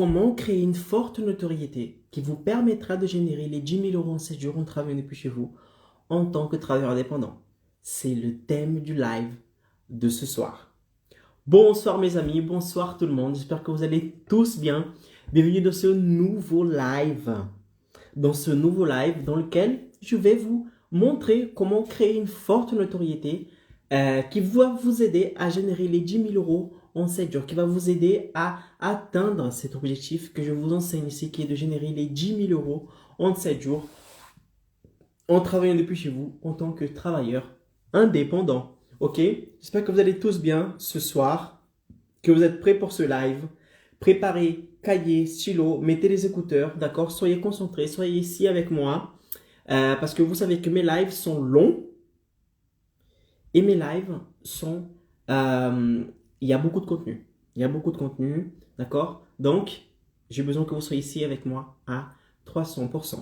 comment créer une forte notoriété qui vous permettra de générer les 10 000 euros en 7 jours en travaillant depuis chez vous en tant que travailleur indépendant. C'est le thème du live de ce soir. Bonsoir mes amis, bonsoir tout le monde. J'espère que vous allez tous bien. Bienvenue dans ce nouveau live. Dans ce nouveau live dans lequel je vais vous montrer comment créer une forte notoriété qui va vous aider à générer les 10 000 euros en 7 jours, qui va vous aider à atteindre cet objectif que je vous enseigne ici, qui est de générer les 10 000 euros en 7 jours en travaillant depuis chez vous en tant que travailleur indépendant. Ok? J'espère que vous allez tous bien ce soir, que vous êtes prêts pour ce live. Préparez cahier, stylo, mettez les écouteurs, d'accord? Soyez concentrés, soyez ici avec moi, parce que vous savez que mes lives sont longs et mes lives sont... il y a beaucoup de contenu. Il y a beaucoup de contenu, d'accord? Donc, j'ai besoin que vous soyez ici avec moi à 300%.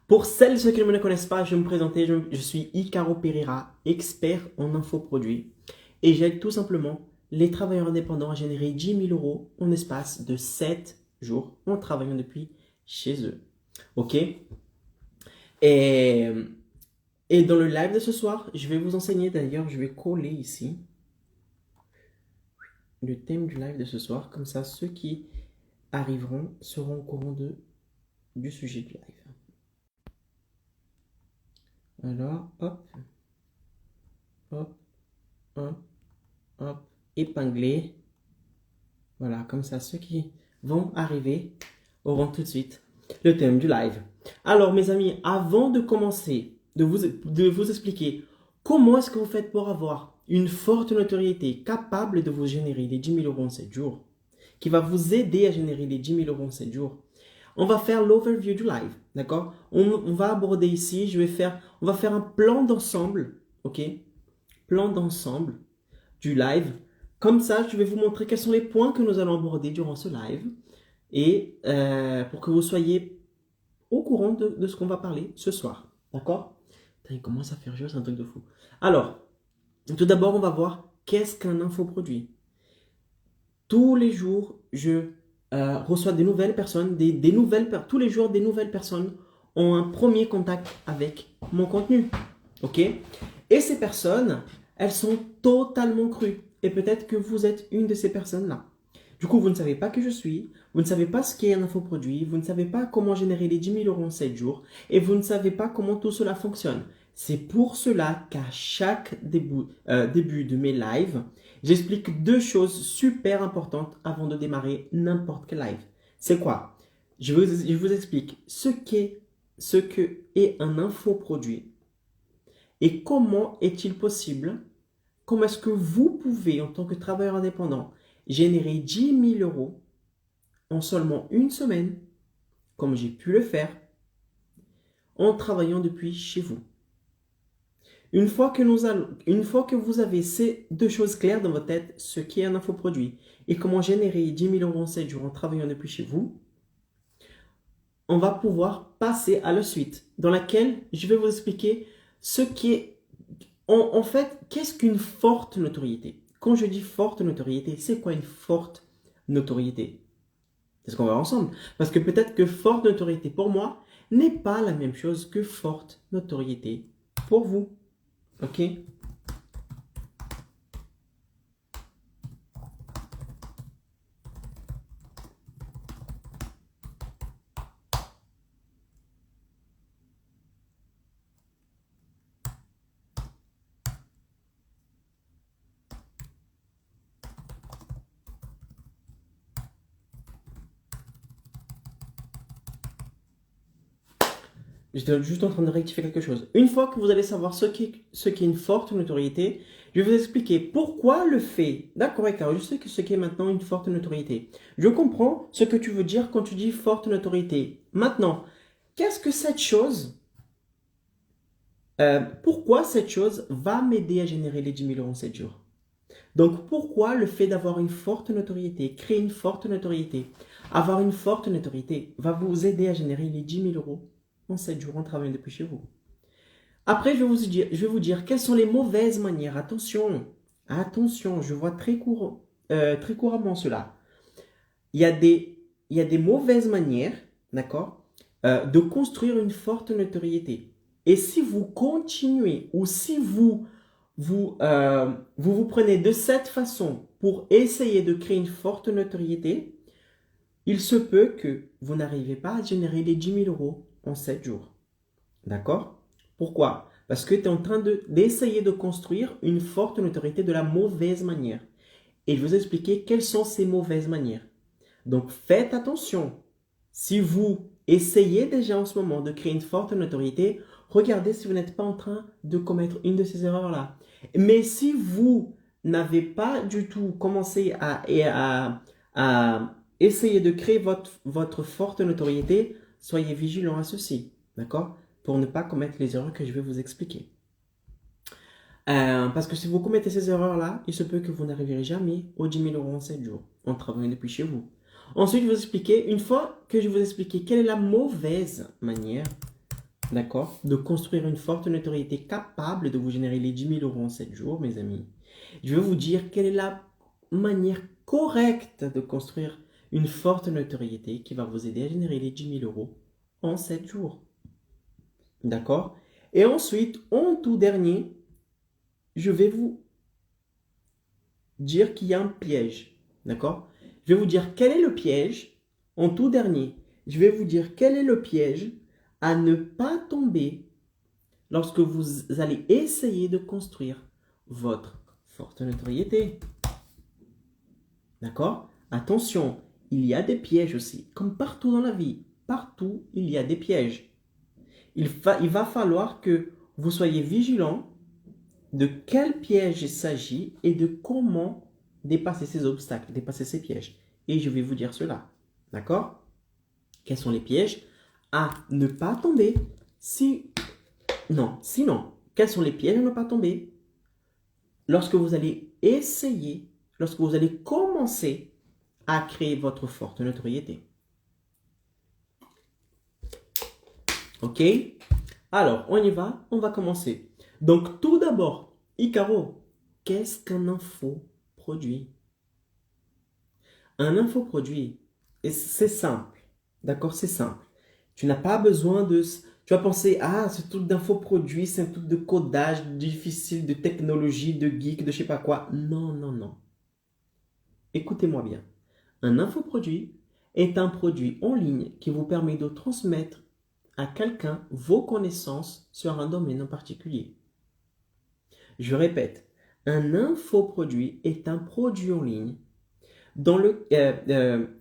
Pour celles et ceux qui ne me connaissent pas, je vais me présenter. Je suis Icaro Pereira, expert en infoproduits. Et j'aide tout simplement les travailleurs indépendants à générer 10 000 euros en espace de 7 jours en travaillant depuis chez eux. Ok? Et dans le live de ce soir, je vais vous enseigner, d'ailleurs, je vais coller ici le thème du live de ce soir. Comme ça, ceux qui arriveront seront au courant du sujet du live. Alors, hop, hop, hop, hop, épinglé. Voilà, comme ça, ceux qui vont arriver auront tout de suite le thème du live. Alors, mes amis, avant de commencer, de vous expliquer comment est-ce que vous faites pour avoir une forte notoriété capable de vous générer les 10 000 euros en 7 jours, qui va vous aider à générer les 10 000 euros en 7 jours, on va faire l'overview du live, d'accord? On va aborder ici, on va faire un plan d'ensemble, ok? Plan d'ensemble du live. Comme ça, je vais vous montrer quels sont les points que nous allons aborder durant ce live et pour que vous soyez au courant de ce qu'on va parler ce soir, d'accord? Il commence à faire chaud, c'est un truc de fou. Alors, tout d'abord, on va voir qu'est-ce qu'un infoproduit. Tous les jours, je reçois des nouvelles personnes, tous les jours, des nouvelles personnes ont un premier contact avec mon contenu. Ok? Et ces personnes, elles sont totalement crues. Et peut-être que vous êtes une de ces personnes-là. Du coup, vous ne savez pas qui je suis, vous ne savez pas ce qu'est un infoproduit, vous ne savez pas comment générer les 10 000 euros en 7 jours, et vous ne savez pas comment tout cela fonctionne. C'est pour cela qu'à chaque début de mes lives, j'explique deux choses super importantes avant de démarrer n'importe quel live. C'est quoi? Je vous explique ce que est un infoproduit et comment est-il possible, comment est-ce que vous pouvez, en tant que travailleur indépendant, générer 10 000 euros en seulement une semaine, comme j'ai pu le faire, en travaillant depuis chez vous. Une fois que vous avez ces deux choses claires dans votre tête, ce qu'est un infoproduit et comment générer 10 000 euros en 7 jours en travaillant depuis chez vous, on va pouvoir passer à la suite, dans laquelle je vais vous expliquer ce qui est, en fait, qu'est-ce qu'une forte notoriété. Quand je dis forte notoriété, c'est quoi une forte notoriété? C'est ce qu'on va voir ensemble. Parce que peut-être que forte notoriété pour moi n'est pas la même chose que forte notoriété pour vous. Ok? J'étais juste en train de rectifier quelque chose. Une fois que vous allez savoir ce qu'est une forte notoriété, je vais vous expliquer pourquoi le fait. D'accord, Eckhart, je sais que ce qu'est maintenant une forte notoriété. Je comprends ce que tu veux dire quand tu dis forte notoriété. Maintenant, qu'est-ce que cette chose, pourquoi cette chose va m'aider à générer les 10 000 euros en 7 jours? Donc, pourquoi le fait d'avoir une forte notoriété, créer une forte notoriété, avoir une forte notoriété va vous aider à générer les 10 000 euros en 7 jours en travaillant depuis chez vous? Après, je vais vous dire quelles sont les mauvaises manières. Attention, attention, je vois très couramment cela. il y a des mauvaises manières, d'accord, de construire une forte notoriété. Et si vous continuez ou si vous prenez de cette façon pour essayer de créer une forte notoriété, il se peut que vous n'arrivez pas à générer les 10 000 euros en 7 jours. D'accord? Pourquoi? Parce que tu es en train d'essayer de construire une forte notoriété de la mauvaise manière. Et je vais vous expliquer quelles sont ces mauvaises manières. Donc, faites attention. Si vous essayez déjà en ce moment de créer une forte notoriété, regardez si vous n'êtes pas en train de commettre une de ces erreurs-là. Mais si vous n'avez pas du tout commencé à essayer de créer votre forte notoriété, soyez vigilant à ceci, d'accord? Pour ne pas commettre les erreurs que je vais vous expliquer. Parce que si vous commettez ces erreurs-là, il se peut que vous n'arriverez jamais aux 10 000 euros en 7 jours en travaillant depuis chez vous. Ensuite, je vais vous expliquer, une fois que je vais vous expliquer quelle est la mauvaise manière, d'accord, de construire une forte notoriété capable de vous générer les 10 000 euros en 7 jours, mes amis, je vais vous dire quelle est la manière correcte de construire une forte notoriété qui va vous aider à générer les 10 000 euros en 7 jours. D'accord? Et ensuite, en tout dernier, je vais vous dire qu'il y a un piège. D'accord? Je vais vous dire quel est le piège. En tout dernier, je vais vous dire quel est le piège à ne pas tomber lorsque vous allez essayer de construire votre forte notoriété. D'accord? Attention, il y a des pièges aussi. Comme partout dans la vie, partout, il y a des pièges. Il va falloir que vous soyez vigilant de quel piège il s'agit et de comment dépasser ces obstacles, dépasser ces pièges. Et je vais vous dire cela. D'accord? Quels sont les pièges à ne pas tomber sinon, quels sont les pièges à ne pas tomber lorsque vous allez essayer, lorsque vous allez commencer à créer votre forte notoriété? Ok? Alors, on y va, on va commencer. Donc, tout d'abord, Icaro, qu'est-ce qu'un infoproduit? Un infoproduit, c'est simple, d'accord? C'est simple. Tu n'as pas besoin de... Tu vas penser, ah, ce truc d'infoproduit, c'est un truc de codage difficile, de technologie, de geek, de je sais pas quoi. Non, non, non. Écoutez-moi bien. Un infoproduit est un produit en ligne qui vous permet de transmettre à quelqu'un vos connaissances sur un domaine en particulier. Je répète, un infoproduit est un produit en ligne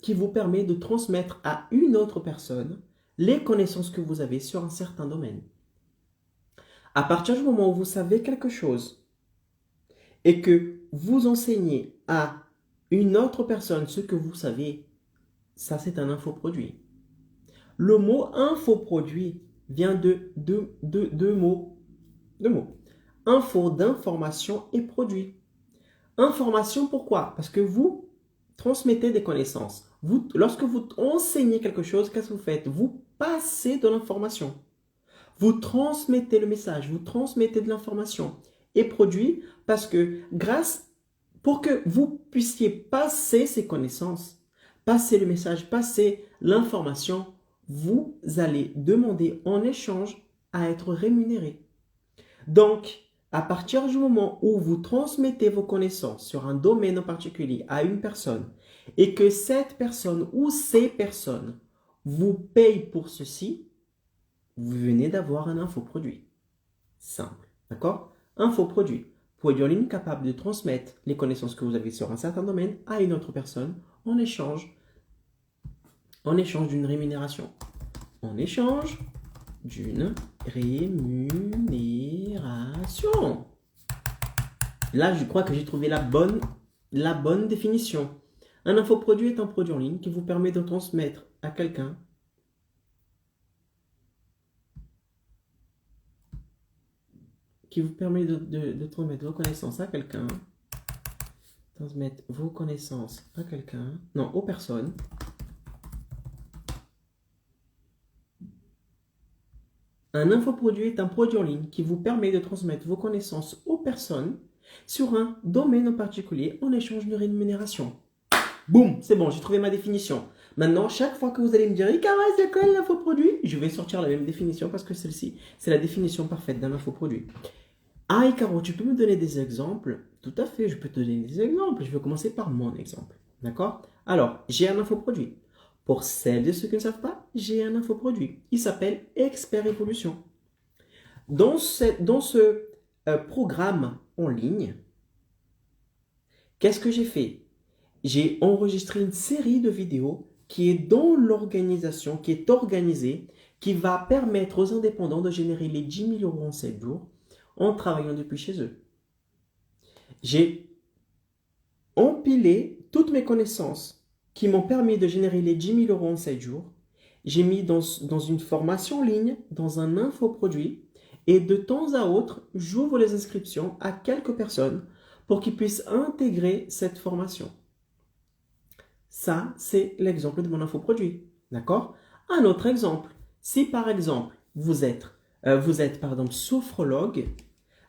qui vous permet de transmettre à une autre personne les connaissances que vous avez sur un certain domaine. À partir du moment où vous savez quelque chose et que vous enseignez à une autre personne ce que vous savez, ça c'est un infoproduit. Le mot infoproduit vient de deux mots. Info d'information et produit. Information, pourquoi? Parce que vous transmettez des connaissances. Lorsque vous enseignez quelque chose, qu'est-ce que vous faites? Vous passez de l'information. Vous transmettez le message, vous transmettez de l'information. Et produit, parce que pour que vous puissiez passer ces connaissances, passer le message, passer l'information, vous allez demander en échange à être rémunéré. Donc, à partir du moment où vous transmettez vos connaissances sur un domaine en particulier à une personne et que cette personne ou ces personnes vous payent pour ceci, vous venez d'avoir un infoproduit. Simple, d'accord? Infoproduit, produit en ligne capable de transmettre les connaissances que vous avez sur un certain domaine à une autre personne en échange d'une rémunération. En échange d'une rémunération. Là, je crois que j'ai trouvé la bonne définition. Un infoproduit est un produit en ligne qui vous permet de transmettre à quelqu'un transmettre vos connaissances à quelqu'un, aux personnes, un infoproduit est un produit en ligne qui vous permet de transmettre vos connaissances aux personnes sur un domaine en particulier en échange de rémunération. Boum, c'est bon, j'ai trouvé ma définition. Maintenant, chaque fois que vous allez me dire, Icaro, c'est quoi l'infoproduit? Je vais sortir la même définition parce que celle-ci, c'est la définition parfaite d'un infoproduit. Ah, Icaro, tu peux me donner des exemples? Tout à fait, je peux te donner des exemples. Je vais commencer par mon exemple. D'accord? Alors, j'ai un infoproduit. Pour celles et ceux qui ne savent pas, j'ai un infoproduit. Il s'appelle Expert Évolution. Dans ce programme en ligne, qu'est-ce que j'ai fait? J'ai enregistré une série de vidéos qui est dans l'organisation, qui est organisée, qui va permettre aux indépendants de générer les 10 000 euros en 7 jours en travaillant depuis chez eux. J'ai empilé toutes mes connaissances qui m'ont permis de générer les 10 000 euros en 7 jours. J'ai mis dans une formation en ligne, dans un infoproduit, et de temps à autre, j'ouvre les inscriptions à quelques personnes pour qu'ils puissent intégrer cette formation. Ça, c'est l'exemple de mon infoproduit. D'accord? Un autre exemple. Si par exemple, vous êtes sophrologue,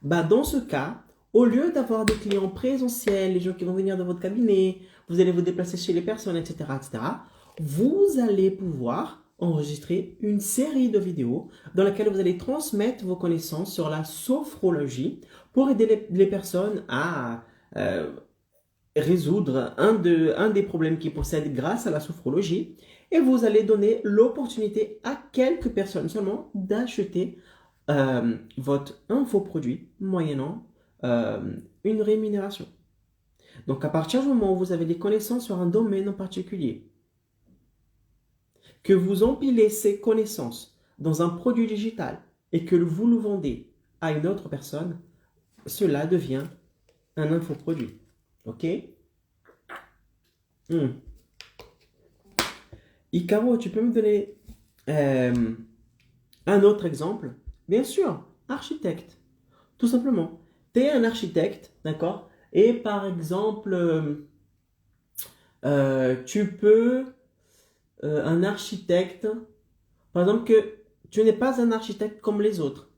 bah dans ce cas, au lieu d'avoir des clients présentiels, les gens qui vont venir dans votre cabinet, vous allez vous déplacer chez les personnes, etc., vous allez pouvoir enregistrer une série de vidéos dans laquelle vous allez transmettre vos connaissances sur la sophrologie pour aider les personnes à résoudre un des problèmes qu'ils possèdent grâce à la sophrologie, et vous allez donner l'opportunité à quelques personnes seulement d'acheter votre infoproduit moyennant une rémunération. Donc à partir du moment où vous avez des connaissances sur un domaine en particulier, que vous empilez ces connaissances dans un produit digital et que vous le vendez à une autre personne, cela devient un infoproduit. Ok? Icaro, tu peux me donner un autre exemple? Bien sûr, architecte. Tout simplement. Tu es un architecte, d'accord? Et par exemple, tu peux, un architecte, par exemple que tu n'es pas un architecte comme les autres.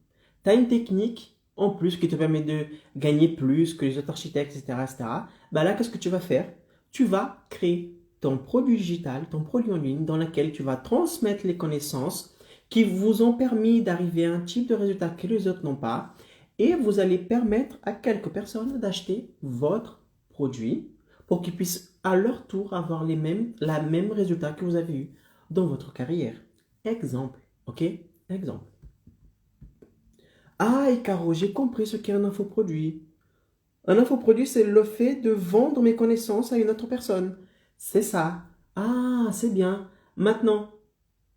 Tu as une technique en plus qui te permet de gagner plus que les autres architectes, etc., etc. Bah là, qu'est-ce que tu vas faire? Tu vas créer ton produit digital, ton produit en ligne, dans lequel tu vas transmettre les connaissances qui vous ont permis d'arriver à un type de résultat que les autres n'ont pas. Et vous allez permettre à quelques personnes d'acheter votre produit pour qu'ils puissent à leur tour avoir la même résultat que vous avez eu dans votre carrière. Exemple, ok? Exemple. Ah, et Caro, j'ai compris ce qu'est un infoproduit. Un infoproduit, c'est le fait de vendre mes connaissances à une autre personne. C'est ça. Ah, c'est bien. Maintenant,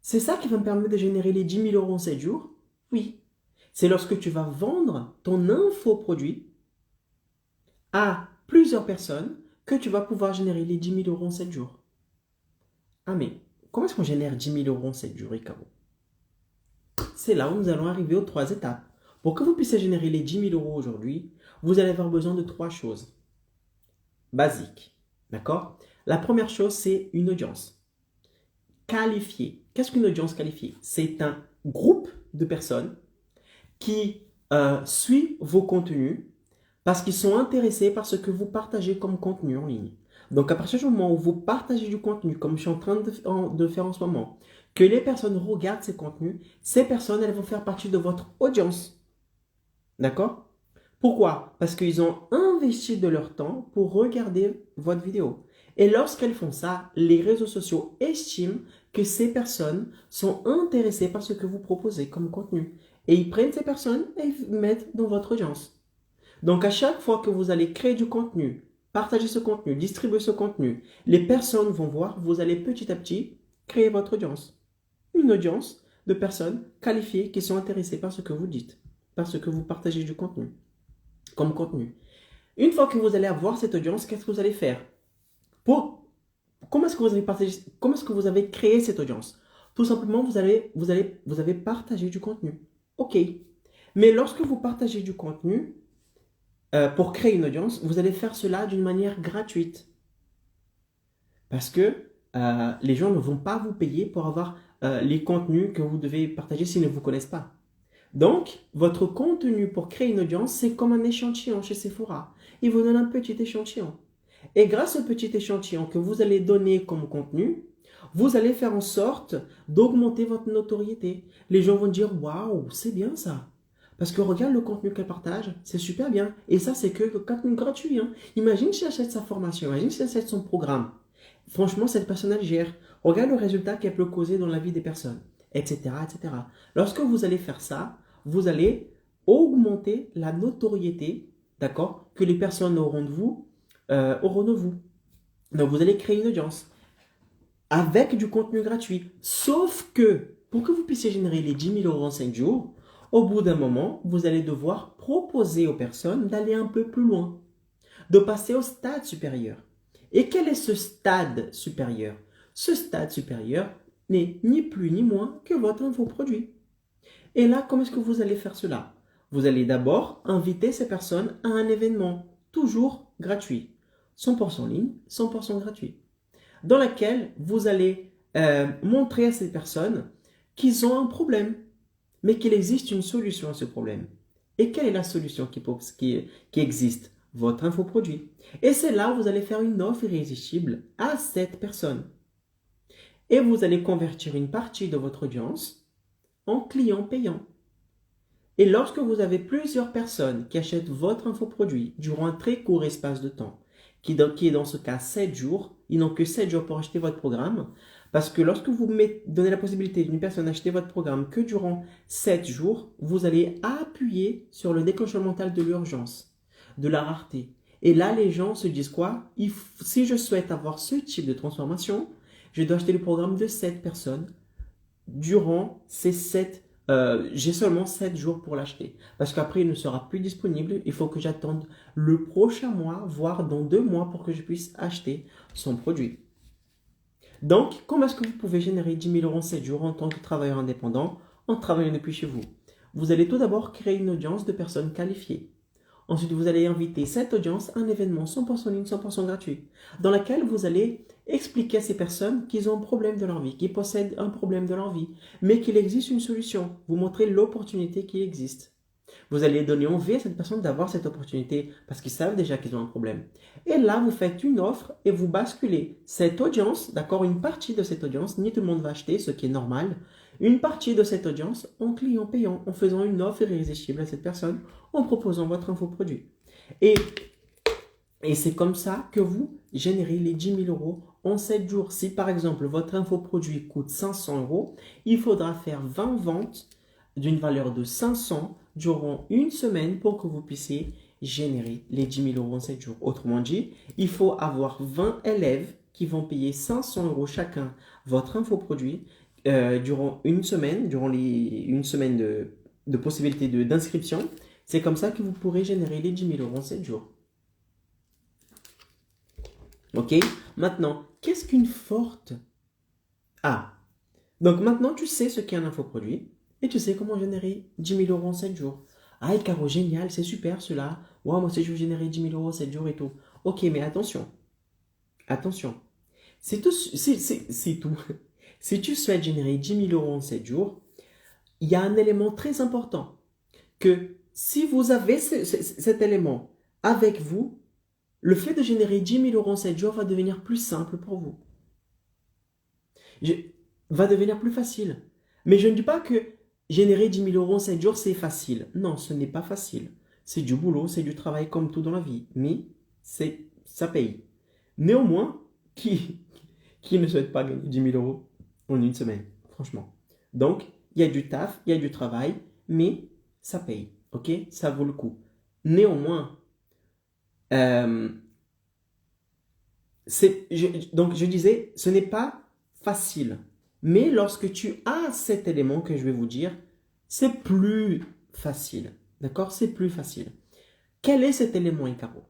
c'est ça qui va me permettre de générer les 10 000 euros en 7 jours? Oui. C'est lorsque tu vas vendre ton infoproduit à plusieurs personnes que tu vas pouvoir générer les 10 000 euros en 7 jours. Ah mais, comment est-ce qu'on génère 10 000 euros en 7 jours, Icaro? C'est là où nous allons arriver aux 3 étapes. Pour que vous puissiez générer les 10 000 euros aujourd'hui, vous allez avoir besoin de 3 choses basiques. D'accord? La première chose, c'est une audience qualifiée. Qu'est-ce qu'une audience qualifiée? C'est un groupe de personnes qui suivent vos contenus parce qu'ils sont intéressés par ce que vous partagez comme contenu en ligne. Donc, à partir du moment où vous partagez du contenu, comme je suis en train de faire en ce moment, que les personnes regardent ces contenus, ces personnes, elles vont faire partie de votre audience. D'accord? Pourquoi? Parce qu'ils ont investi de leur temps pour regarder votre vidéo. Et lorsqu'elles font ça, les réseaux sociaux estiment que ces personnes sont intéressées par ce que vous proposez comme contenu. Et ils prennent ces personnes et ils mettent dans votre audience. Donc, à chaque fois que vous allez créer du contenu, partager ce contenu, distribuer ce contenu, les personnes vont voir, vous allez petit à petit créer votre audience. Une audience de personnes qualifiées qui sont intéressées par ce que vous dites, par ce que vous partagez du contenu, comme contenu. Une fois que vous allez avoir cette audience, qu'est-ce que vous allez faire? Comment est-ce que vous avez créé cette audience? Tout simplement, vous avez partagé du contenu. Ok. Mais lorsque vous partagez du contenu, pour créer une audience, vous allez faire cela d'une manière gratuite. Parce que les gens ne vont pas vous payer pour avoir les contenus que vous devez partager s'ils ne vous connaissent pas. Donc, votre contenu pour créer une audience, c'est comme un échantillon chez Sephora. Ils vous donnent un petit échantillon. Et grâce au petit échantillon que vous allez donner comme contenu, vous allez faire en sorte d'augmenter votre notoriété. Les gens vont dire, waouh, c'est bien ça. Parce que regarde le contenu qu'elle partage, c'est super bien. Et ça, c'est que le contenu gratuit. Hein. Imagine si elle achète sa formation, imagine si elle achète son programme. Franchement, cette personne, elle gère. Regarde le résultat qu'elle peut causer dans la vie des personnes, etc., etc. Lorsque vous allez faire ça, vous allez augmenter la notoriété, d'accord, que les personnes auront de vous, auront de vous. Donc, vous allez créer une audience avec du contenu gratuit. Sauf que, pour que vous puissiez générer les 10 000 euros en 5 jours, au bout d'un moment, vous allez devoir proposer aux personnes d'aller un peu plus loin, de passer au stade supérieur. Et quel est ce stade supérieur? Ce stade supérieur n'est ni plus ni moins que votre infoproduit. Et là, comment est-ce que vous allez faire cela? Vous allez d'abord inviter ces personnes à un événement, toujours gratuit. 100% en ligne, 100% gratuit. Dans lequel vous allez montrer à ces personnes qu'ils ont un problème, mais qu'il existe une solution à ce problème. Et quelle est la solution qui existe? Votre infoproduit. Et c'est là où vous allez faire une offre irrésistible à cette personne. Et vous allez convertir une partie de votre audience en clients payants. Et lorsque vous avez plusieurs personnes qui achètent votre infoproduit durant un très court espace de temps, qui est dans ce cas 7 jours, ils n'ont que 7 jours pour acheter votre programme, parce que lorsque vous donnez la possibilité d'une personne d'acheter votre programme que durant 7 jours, vous allez appuyer sur le déclencheur mental de l'urgence, de la rareté. Et là, les gens se disent quoi? Si je souhaite avoir ce type de transformation, je dois acheter le programme de 7 personnes durant ces 7 j'ai seulement 7 jours pour l'acheter. Parce qu'après, il ne sera plus disponible. Il faut que j'attende le prochain mois, voire dans 2 mois pour que je puisse acheter son produit. Donc, comment est-ce que vous pouvez générer 10 000 euros en 7 jours en tant que travailleur indépendant en travaillant depuis chez vous? Vous allez tout d'abord créer une audience de personnes qualifiées. Ensuite, vous allez inviter cette audience à un événement 100% ligne, 100% gratuit, dans lequel vous allez expliquer à ces personnes qu'ils ont un problème de leur vie, qu'ils possèdent un problème de leur vie, mais qu'il existe une solution. Vous montrez l'opportunité qui existe. Vous allez donner envie à cette personne d'avoir cette opportunité parce qu'ils savent déjà qu'ils ont un problème. Et là, vous faites une offre et vous basculez cette audience, d'accord, une partie de cette audience, ni tout le monde va acheter, ce qui est normal, une partie de cette audience en client payant, en faisant une offre irrésistible à cette personne, en proposant votre infoproduit. Et c'est comme ça que vous générez les 10 000 euros en 7 jours. Si par exemple votre infoproduit coûte 500 euros, il faudra faire 20 ventes d'une valeur de 500 durant une semaine pour que vous puissiez générer les 10 000 euros en 7 jours. Autrement dit, il faut avoir 20 élèves qui vont payer 500 euros chacun votre infoproduit durant une semaine, une semaine de possibilité d'inscription. C'est comme ça que vous pourrez générer les 10 000 euros en 7 jours. Ok? Maintenant, qu'est-ce qu'une forte... Ah, donc maintenant tu sais ce qu'est un infoproduit et tu sais comment générer 10 000 euros en 7 jours. Ah, Caro, génial, c'est super cela. Wow, moi aussi je veux générer 10 000 euros en 7 jours et tout. Ok, mais attention. Attention. C'est tout. Si tu souhaites générer 10 000 euros en 7 jours, il y a un élément très important. Que si vous avez cet élément avec vous, le fait de générer 10 000 euros en 7 jours va devenir plus simple pour vous. Va devenir plus facile. Mais je ne dis pas que générer 10 000 euros en 7 jours, c'est facile. Non, ce n'est pas facile. C'est du boulot, c'est du travail comme tout dans la vie. Mais ça paye. Néanmoins, qui ne souhaite pas gagner 10 000 euros en une semaine? Franchement. Donc, il y a du taf, il y a du travail, mais ça paye. Ok? Ça vaut le coup. Néanmoins, donc je disais, ce n'est pas facile. Mais lorsque tu as cet élément que je vais vous dire, c'est plus facile. D'accord? C'est plus facile. Quel est cet élément, Icaro?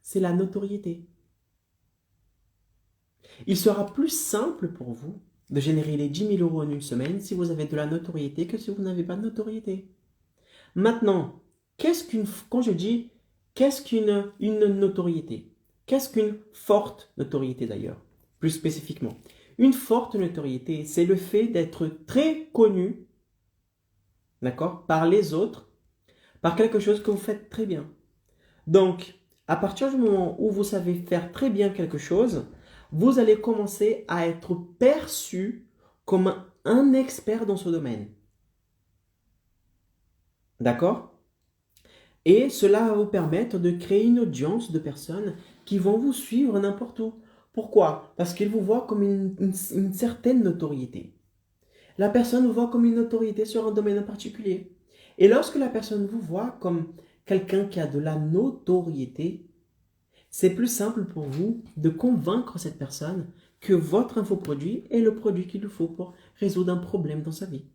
C'est la notoriété. Il sera plus simple pour vous de générer les 10 000 euros en une semaine si vous avez de la notoriété que si vous n'avez pas de notoriété. Maintenant, quand je dis qu'est-ce qu'une notoriété? Qu'est-ce qu'une forte notoriété d'ailleurs? Plus spécifiquement. Une forte notoriété, c'est le fait d'être très connu, d'accord, par les autres, par quelque chose que vous faites très bien. Donc, à partir du moment où vous savez faire très bien quelque chose, vous allez commencer à être perçu comme un expert dans ce domaine. D'accord? Et cela va vous permettre de créer une audience de personnes qui vont vous suivre n'importe où. Pourquoi? Parce qu'ils vous voient comme une certaine notoriété. La personne vous voit comme une autorité sur un domaine en particulier. Et lorsque la personne vous voit comme quelqu'un qui a de la notoriété, c'est plus simple pour vous de convaincre cette personne que votre infoproduit est le produit qu'il lui faut pour résoudre un problème dans sa vie.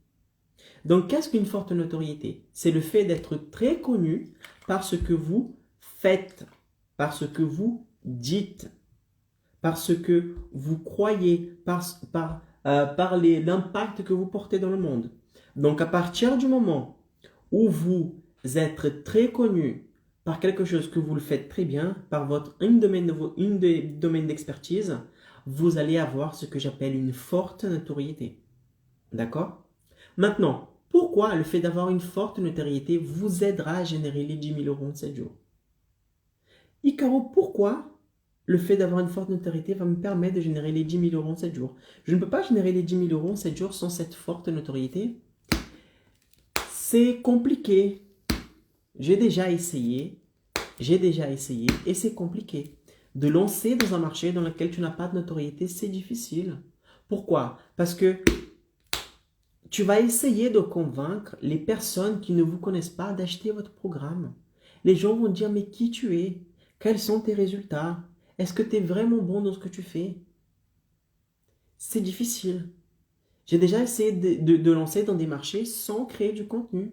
Donc, qu'est-ce qu'une forte notoriété? C'est le fait d'être très connu par ce que vous faites, par ce que vous dites, par ce que vous croyez, par l'impact que vous portez dans le monde. Donc, à partir du moment où vous êtes très connu par quelque chose que vous le faites très bien, par une des domaines d'expertise, vous allez avoir ce que j'appelle une forte notoriété. D'accord? Maintenant, pourquoi le fait d'avoir une forte notoriété vous aidera à générer les 10 000 euros en 7 jours? Icaro, pourquoi le fait d'avoir une forte notoriété va me permettre de générer les 10 000 euros en 7 jours? Je ne peux pas générer les 10 000 euros en 7 jours sans cette forte notoriété. C'est compliqué. J'ai déjà essayé et c'est compliqué. De lancer dans un marché dans lequel tu n'as pas de notoriété, c'est difficile. Pourquoi? Parce que tu vas essayer de convaincre les personnes qui ne vous connaissent pas d'acheter votre programme. Les gens vont dire, mais qui tu es? Quels sont tes résultats? Est-ce que tu es vraiment bon dans ce que tu fais? C'est difficile. J'ai déjà essayé de lancer dans des marchés sans créer du contenu.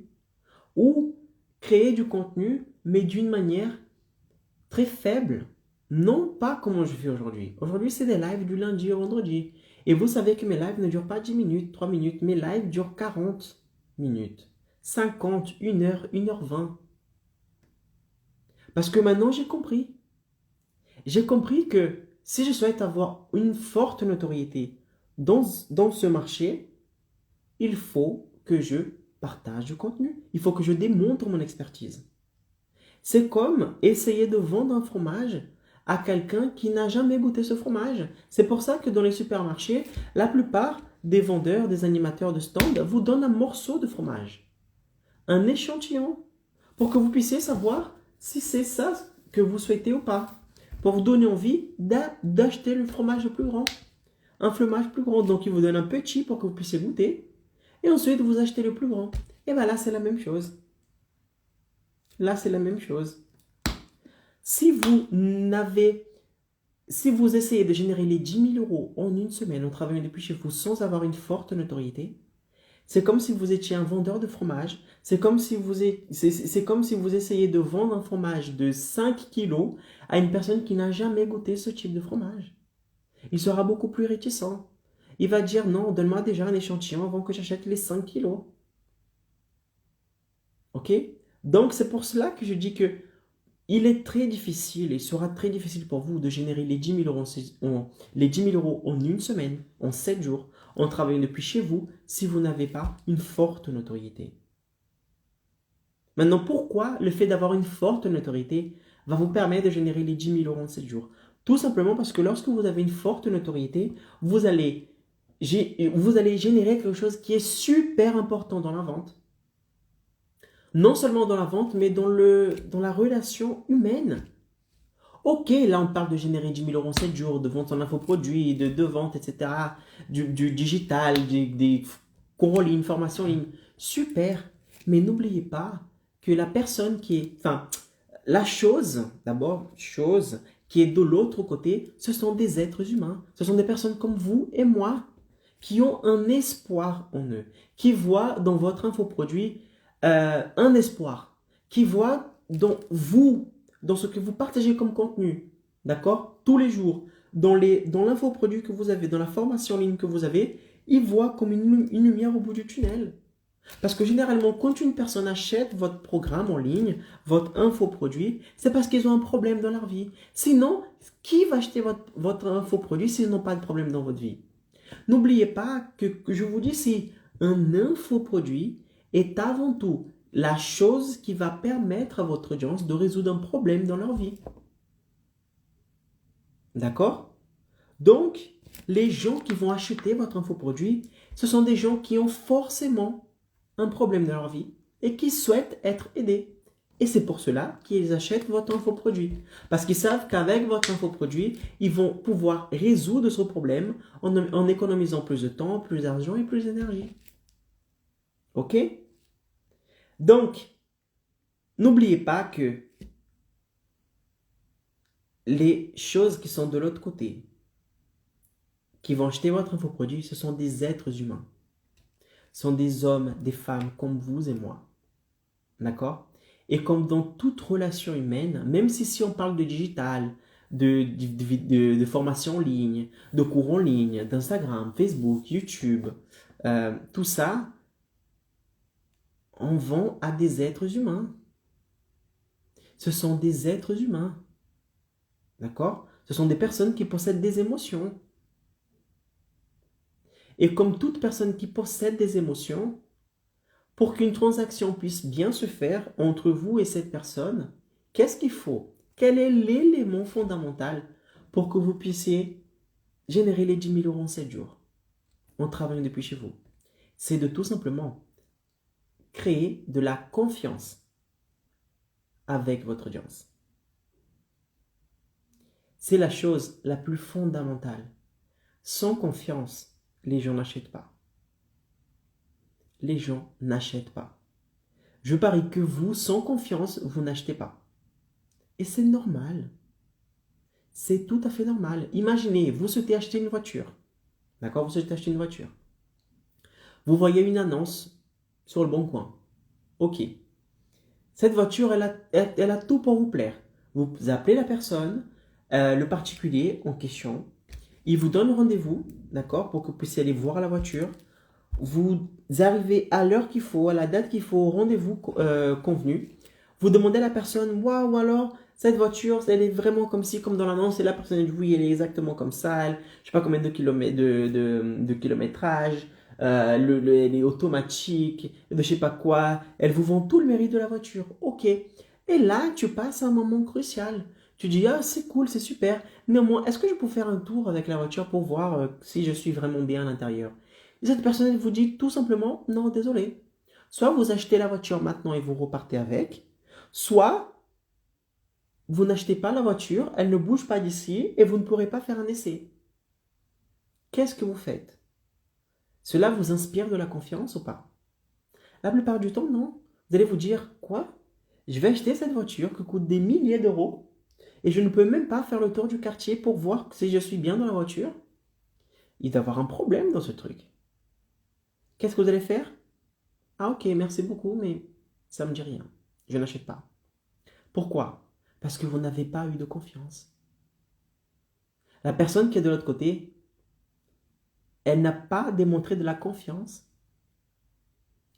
Ou créer du contenu, mais d'une manière très faible. Non pas comme je fais aujourd'hui. Aujourd'hui, c'est des lives du lundi au vendredi. Et vous savez que mes lives ne durent pas 10 minutes, 3 minutes. Mes lives durent 40 minutes, 50, 1 heure, 1h20. Parce que maintenant, j'ai compris. J'ai compris que si je souhaite avoir une forte notoriété dans ce marché, il faut que je partage du contenu. Il faut que je démontre mon expertise. C'est comme essayer de vendre un fromage à quelqu'un qui n'a jamais goûté ce fromage. C'est pour ça que dans les supermarchés, la plupart des vendeurs, des animateurs de stand vous donnent un morceau de fromage, un échantillon, pour que vous puissiez savoir si c'est ça que vous souhaitez ou pas, pour vous donner envie d'acheter le fromage plus grand, un fromage plus grand. Donc, il vous donne un petit pour que vous puissiez goûter, et ensuite vous achetez le plus grand. Et bien là, c'est la même chose. Là, c'est la même chose. Si vous essayez de générer les 10 000 euros en une semaine en travaillant depuis chez vous sans avoir une forte notoriété, c'est comme si vous étiez un vendeur de fromage. C'est comme si vous essayez de vendre un fromage de 5 kilos à une personne qui n'a jamais goûté ce type de fromage. Il sera beaucoup plus réticent. Il va dire non, donne-moi déjà un échantillon avant que j'achète les 5 kilos. Ok? Donc, c'est pour cela que je dis que il est très difficile, et il sera très difficile pour vous de générer les 10 000 euros en une semaine, en 7 jours, en travaillant depuis chez vous, si vous n'avez pas une forte notoriété. Maintenant, pourquoi le fait d'avoir une forte notoriété va vous permettre de générer les 10 000 euros en 7 jours? Tout simplement parce que lorsque vous avez une forte notoriété, vous allez générer quelque chose qui est super important dans la vente. Non seulement dans la vente, mais dans la relation humaine. Ok, là on parle de générer 10 000 euros en 7 jours, de vendre son infoproduit, de vente, etc. Du digital, des cours en ligne, formation en ligne. Super. Mais n'oubliez pas que la personne la chose, d'abord, chose qui est de l'autre côté, ce sont des êtres humains. Ce sont des personnes comme vous et moi qui ont un espoir en eux, qui voient dans votre infoproduit un espoir, qui voit dans ce que vous partagez comme contenu, d'accord, tous les jours, dans l'infoproduit que vous avez, dans la formation en ligne que vous avez, ils voient comme une lumière au bout du tunnel. Parce que généralement, quand une personne achète votre programme en ligne, votre infoproduit, c'est parce qu'ils ont un problème dans leur vie. Sinon, qui va acheter votre infoproduit s'ils n'ont pas de problème dans votre vie? N'oubliez pas que je vous dis, si un infoproduit est avant tout la chose qui va permettre à votre audience de résoudre un problème dans leur vie. D'accord? Donc, les gens qui vont acheter votre infoproduit, ce sont des gens qui ont forcément un problème dans leur vie et qui souhaitent être aidés. Et c'est pour cela qu'ils achètent votre infoproduit. Parce qu'ils savent qu'avec votre infoproduit, ils vont pouvoir résoudre ce problème en économisant plus de temps, plus d'argent et plus d'énergie. OK? Donc, n'oubliez pas que les choses qui sont de l'autre côté, qui vont acheter votre infoproduit, ce sont des êtres humains. Ce sont des hommes, des femmes comme vous et moi. D'accord? Et comme dans toute relation humaine, même si on parle de digital, de formation en ligne, de cours en ligne, d'Instagram, Facebook, YouTube, tout ça, on vend à des êtres humains. Ce sont des êtres humains. D'accord? Ce sont des personnes qui possèdent des émotions. Et comme toute personne qui possède des émotions, pour qu'une transaction puisse bien se faire entre vous et cette personne, qu'est-ce qu'il faut? Quel est l'élément fondamental pour que vous puissiez générer les 10 000 € en 7 jours en travaillant depuis chez vous? C'est de tout simplement créer de la confiance avec votre audience. C'est la chose la plus fondamentale. Sans confiance, les gens n'achètent pas. Les gens n'achètent pas. Je parie que vous, sans confiance, vous n'achetez pas. Et c'est normal. C'est tout à fait normal. Imaginez, vous souhaitez acheter une voiture. D'accord? Vous souhaitez acheter une voiture. Vous voyez une annonce sur le bon coin. Ok. Cette voiture, elle a tout pour vous plaire. Vous appelez la personne, le particulier en question. Il vous donne rendez-vous, d'accord, pour que vous puissiez aller voir la voiture. Vous arrivez à l'heure qu'il faut, à la date qu'il faut, au rendez-vous convenu. Vous demandez à la personne, waouh, alors, cette voiture, elle est vraiment comme ci, comme dans l'annonce. Et la personne dit, oui, elle est exactement comme ça. Elle, je ne sais pas combien de kilomètres, de kilométrage. Elle est automatique, de je sais pas quoi. Elle vous vend tout le mérite de la voiture. Ok. Et là, tu passes un moment crucial. Tu dis, ah, c'est cool, c'est super. Néanmoins, est-ce que je peux faire un tour avec la voiture pour voir si je suis vraiment bien à l'intérieur? Et cette personne vous dit tout simplement, non, désolé. Soit vous achetez la voiture maintenant et vous repartez avec, soit vous n'achetez pas la voiture, elle ne bouge pas d'ici et vous ne pourrez pas faire un essai. Qu'est-ce que vous faites? Cela vous inspire de la confiance ou pas? La plupart du temps, non. Vous allez vous dire, quoi? Je vais acheter cette voiture qui coûte des milliers d'euros et je ne peux même pas faire le tour du quartier pour voir si je suis bien dans la voiture. Il doit y avoir un problème dans ce truc. Qu'est-ce que vous allez faire? Ah ok, merci beaucoup, mais ça ne me dit rien. Je n'achète pas. Pourquoi? Parce que vous n'avez pas eu de confiance. La personne qui est de l'autre côté, elle n'a pas démontré de la confiance.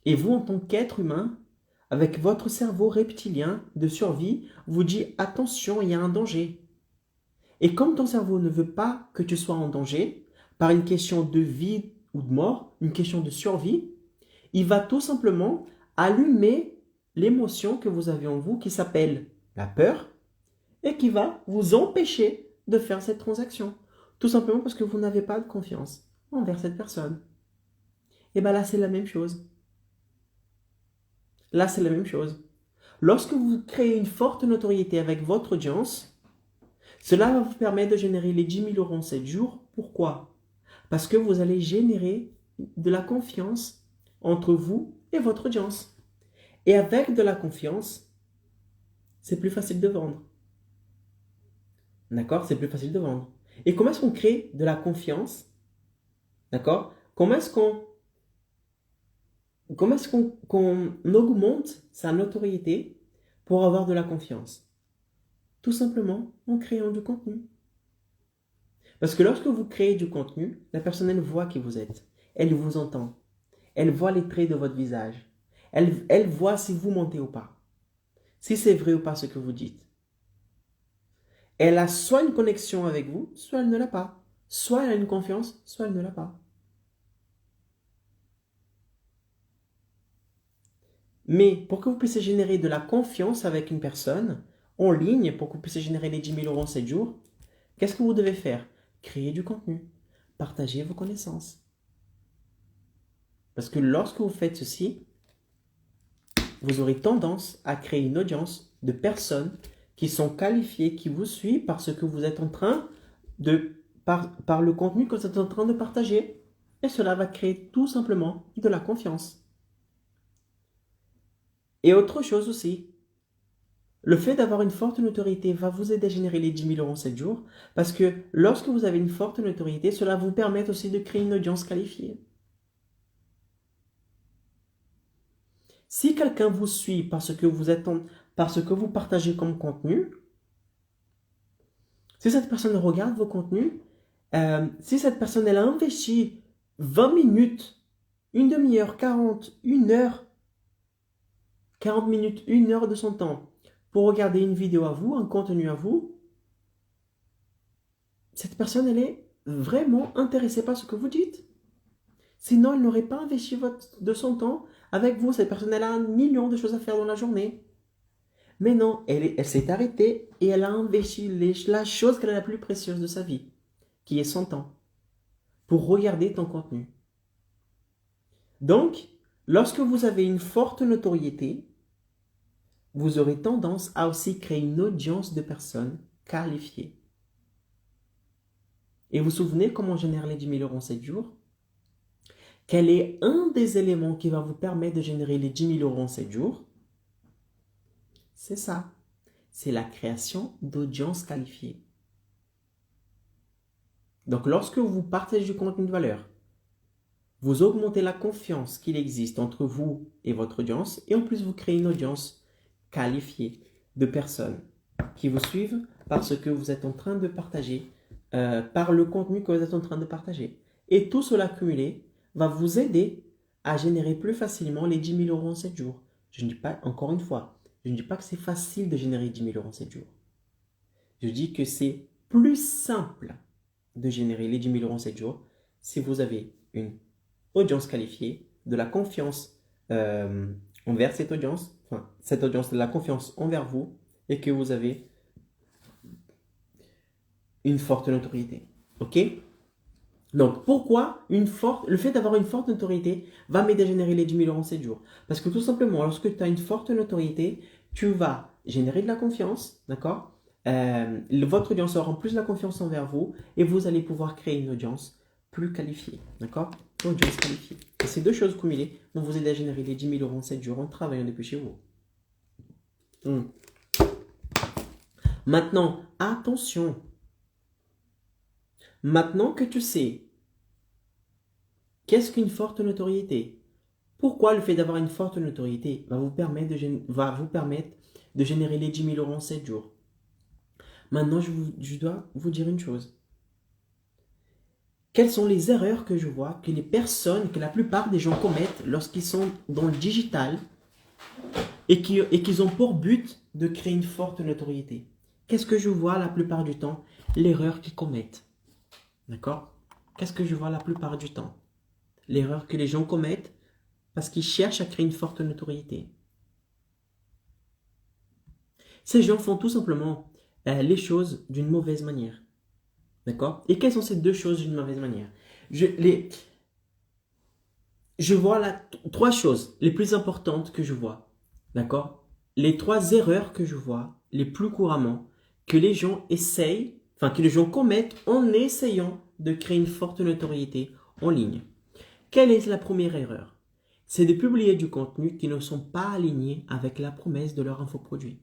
Et vous, en tant qu'être humain, avec votre cerveau reptilien de survie, vous dit attention, il y a un danger. Et comme ton cerveau ne veut pas que tu sois en danger, par une question de vie ou de mort, une question de survie, il va tout simplement allumer l'émotion que vous avez en vous qui s'appelle la peur et qui va vous empêcher de faire cette transaction. Tout simplement parce que vous n'avez pas de confiance envers cette personne. Et bien là, c'est la même chose. Là, c'est la même chose. Lorsque vous créez une forte notoriété avec votre audience, cela va vous permettre de générer les 10 000 € en 7 jours. Pourquoi? Parce que vous allez générer de la confiance entre vous et votre audience. Et avec de la confiance, c'est plus facile de vendre. D'accord? C'est plus facile de vendre. Et comment est-ce qu'on crée de la confiance? D'accord? Qu'on augmente sa notoriété pour avoir de la confiance? Tout simplement en créant du contenu. Parce que lorsque vous créez du contenu, la personne, elle voit qui vous êtes. Elle vous entend. Elle voit les traits de votre visage. Elle voit si vous mentez ou pas. Si c'est vrai ou pas ce que vous dites. Elle a soit une connexion avec vous, soit elle ne l'a pas. Soit elle a une confiance, soit elle ne l'a pas. Mais pour que vous puissiez générer de la confiance avec une personne en ligne, pour que vous puissiez générer les 10 000 € en 7 jours, Qu'est-ce que vous devez faire? Créer du contenu. Partager vos connaissances. Parce que lorsque vous faites ceci, vous aurez tendance à créer une audience de personnes qui sont qualifiées, qui vous suivent parce que vous êtes en train par le contenu que vous êtes en train de partager. Et cela va créer tout simplement de la confiance. Et autre chose aussi, le fait d'avoir une forte notoriété va vous aider à générer les 10 000 € en 7 jours parce que lorsque vous avez une forte notoriété, cela vous permet aussi de créer une audience qualifiée. Si quelqu'un vous suit parce que vous partagez comme contenu, si cette personne regarde vos contenus, si cette personne elle a investi 20 minutes, une demi-heure, 40, une heure, 40 minutes, une heure de son temps pour regarder une vidéo à vous, un contenu à vous, cette personne elle est vraiment intéressée par ce que vous dites. Sinon, elle n'aurait pas investi de son temps avec vous. Cette personne elle a 1 million de choses à faire dans la journée. Mais non, elle s'est arrêtée et elle a investi la chose qu'elle a la plus précieuse de sa vie, qui est son temps, pour regarder ton contenu. Donc, lorsque vous avez une forte notoriété, vous aurez tendance à aussi créer une audience de personnes qualifiées. Et vous vous souvenez comment on génère les 10 000 € en 7 jours? Quel est un des éléments qui va vous permettre de générer les 10 000 € en 7 jours? C'est ça. C'est la création d'audience qualifiée. Donc, lorsque vous partagez du contenu de valeur, vous augmentez la confiance qu'il existe entre vous et votre audience et en plus, vous créez une audience qualifiée de personnes qui vous suivent parce que vous êtes en train de partager, par le contenu que vous êtes en train de partager. Et tout cela cumulé va vous aider à générer plus facilement les 10 000 € en 7 jours. Je ne dis pas, encore une fois, je ne dis pas que c'est facile de générer 10 000 € en 7 jours. Je dis que c'est plus simple de générer les 10 000 € en 7 jours si vous avez une audience qualifiée, de la confiance envers cette audience de la confiance envers vous et que vous avez une forte notoriété. Ok? Donc, pourquoi le fait d'avoir une forte notoriété va m'aider à générer les 10 000 € en 7 jours? Parce que tout simplement, lorsque tu as une forte notoriété, tu vas générer de la confiance, d'accord? Votre audience aura plus de la confiance envers vous et vous allez pouvoir créer une audience plus qualifiée, d'accord? Une audience qualifiée. Et ces deux choses cumulées vont vous aider à générer les 10 000 € en 7 jours en travaillant depuis chez vous. Maintenant, attention. Maintenant que tu sais qu'est-ce qu'une forte notoriété, pourquoi le fait d'avoir une forte notoriété va vous permettre de générer les 10 000 € en 7 jours. Maintenant, je dois vous dire une chose. Quelles sont les erreurs que je vois que la plupart des gens commettent lorsqu'ils sont dans le digital et qu'ils ont pour but de créer une forte notoriété? Qu'est-ce que je vois la plupart du temps? L'erreur qu'ils commettent. D'accord? Qu'est-ce que je vois la plupart du temps? L'erreur que les gens commettent parce qu'ils cherchent à créer une forte notoriété. Ces gens font tout simplement les choses d'une mauvaise manière. D'accord? Et quelles sont ces deux choses d'une mauvaise manière? Je vois là 3 choses les plus importantes que je vois. D'accord? Les 3 erreurs que je vois les plus couramment que les gens que les gens commettent en essayant de créer une forte notoriété en ligne. Quelle est la première erreur? C'est de publier du contenu qui ne sont pas alignés avec la promesse de leur infoproduit.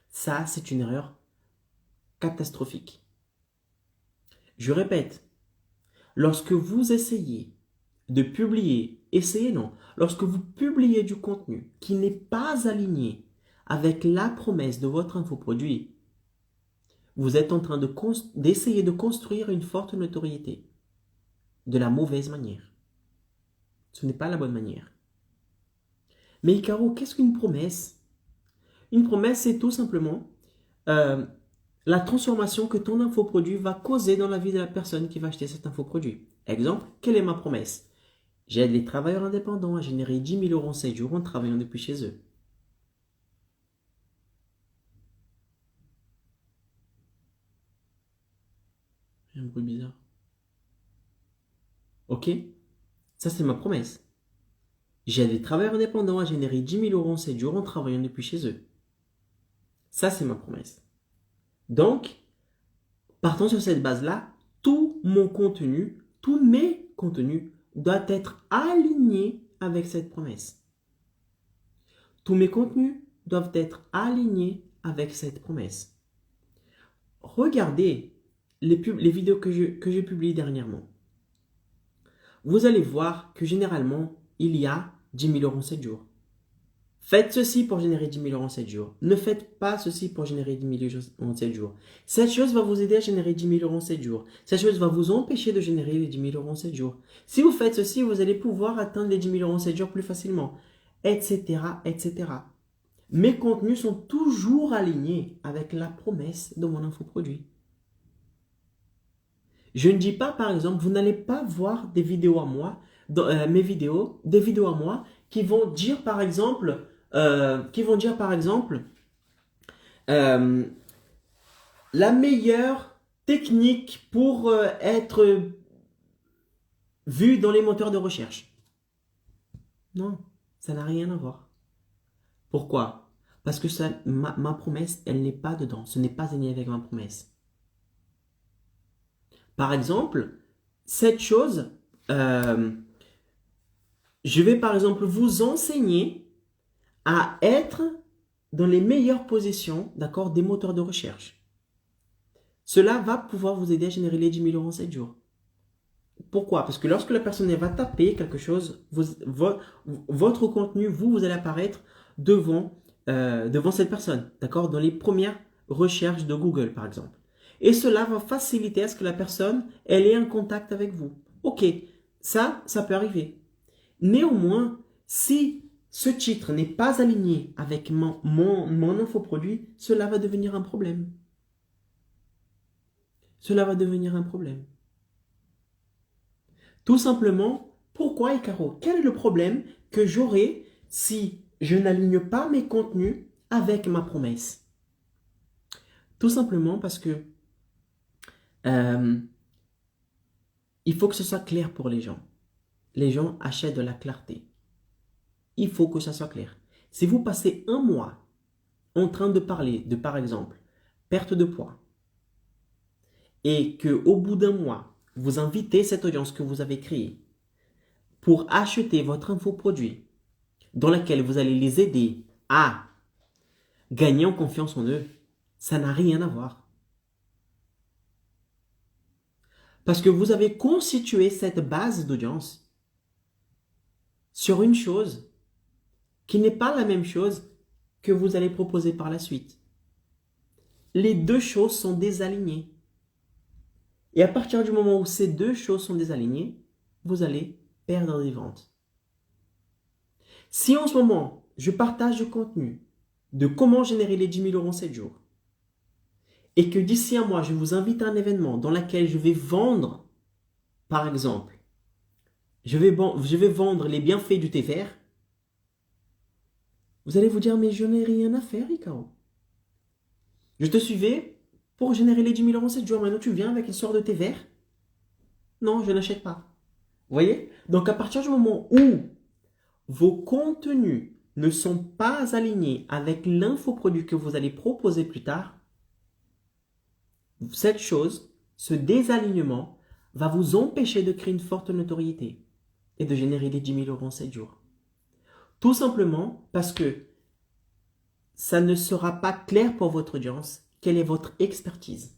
Ça, c'est une erreur catastrophique. Je répète, lorsque vous essayez de publier, lorsque vous publiez du contenu qui n'est pas aligné avec la promesse de votre infoproduit, vous êtes en train d'essayer de construire une forte notoriété de la mauvaise manière. Ce n'est pas la bonne manière. Mais Icaro, qu'est-ce qu'une promesse? Une promesse, c'est tout simplement la transformation que ton infoproduit va causer dans la vie de la personne qui va acheter cet infoproduit. Exemple, quelle est ma promesse? J'aide les travailleurs indépendants à générer 10 000 € en 7 jours en travaillant depuis chez eux. Il y a un bruit bizarre. Ok? Ça, c'est ma promesse. J'ai des travailleurs indépendants à générer 10 000 euros en 7 jours en travaillant depuis chez eux. Ça, c'est ma promesse. Donc, partant sur cette base-là, tout mon contenu, tous mes contenus doivent être alignés avec cette promesse. Tous mes contenus doivent être alignés avec cette promesse. Regardez les vidéos que j'ai publiées dernièrement. Vous allez voir que généralement, il y a 10 000 euros en 7 jours. Faites ceci pour générer 10 000 euros en 7 jours. Ne faites pas ceci pour générer 10 000 euros en 7 jours. Cette chose va vous aider à générer 10 000 euros en 7 jours. Cette chose va vous empêcher de générer les 10 000 euros en 7 jours. Si vous faites ceci, vous allez pouvoir atteindre les 10 000 euros en 7 jours plus facilement, etc., etc. Mes contenus sont toujours alignés avec la promesse de mon infoproduit. Je ne dis pas, par exemple, vous n'allez pas voir des vidéos à moi, mes vidéos, des vidéos à moi qui vont dire, par exemple, la meilleure technique pour être vu dans les moteurs de recherche. Non, ça n'a rien à voir. Pourquoi? Parce que ma promesse, elle n'est pas dedans. Ce n'est pas aligné avec ma promesse. Par exemple, cette chose, je vais par exemple vous enseigner à être dans les meilleures positions, d'accord, des moteurs de recherche. Cela va pouvoir vous aider à générer les 10 000 euros en 7 jours. Pourquoi? Parce que lorsque la personne va taper quelque chose, votre contenu, vous allez apparaître devant cette personne, d'accord, dans les premières recherches de Google, par exemple. Et cela va faciliter à ce que la personne, elle ait un contact avec vous. Ok, ça peut arriver. Néanmoins, si ce titre n'est pas aligné avec mon infoproduit, cela va devenir un problème. Cela va devenir un problème. Tout simplement, pourquoi, Icaro? Quel est le problème que j'aurai si je n'aligne pas mes contenus avec ma promesse? Tout simplement parce que il faut que ce soit clair pour les gens. Les gens achètent de la clarté. Il faut que ça soit clair. Si vous passez un mois en train de parler de, par exemple, perte de poids, et qu'au bout d'un mois, vous invitez cette audience que vous avez créée pour acheter votre infoproduit, dans laquelle vous allez les aider à gagner en confiance en eux, ça n'a rien à voir. Parce que vous avez constitué cette base d'audience sur une chose qui n'est pas la même chose que vous allez proposer par la suite. Les deux choses sont désalignées. Et à partir du moment où ces deux choses sont désalignées, vous allez perdre des ventes. Si en ce moment, je partage du contenu de comment générer les 10 000 euros en 7 jours, et que d'ici un mois, je vous invite à un événement dans lequel je vais vendre, par exemple, je vais vendre les bienfaits du thé vert, vous allez vous dire, mais je n'ai rien à faire, Icaro. Je te suivais pour générer les 10 000 euros en 7 jours. Maintenant, tu viens avec une sorte de thé vert? Non, je n'achète pas. Vous voyez? Donc, à partir du moment où vos contenus ne sont pas alignés avec l'infoproduit que vous allez proposer plus tard, cette chose, ce désalignement, va vous empêcher de créer une forte notoriété et de générer les 10 000 euros en 7 jours. Tout simplement parce que ça ne sera pas clair pour votre audience quelle est votre expertise.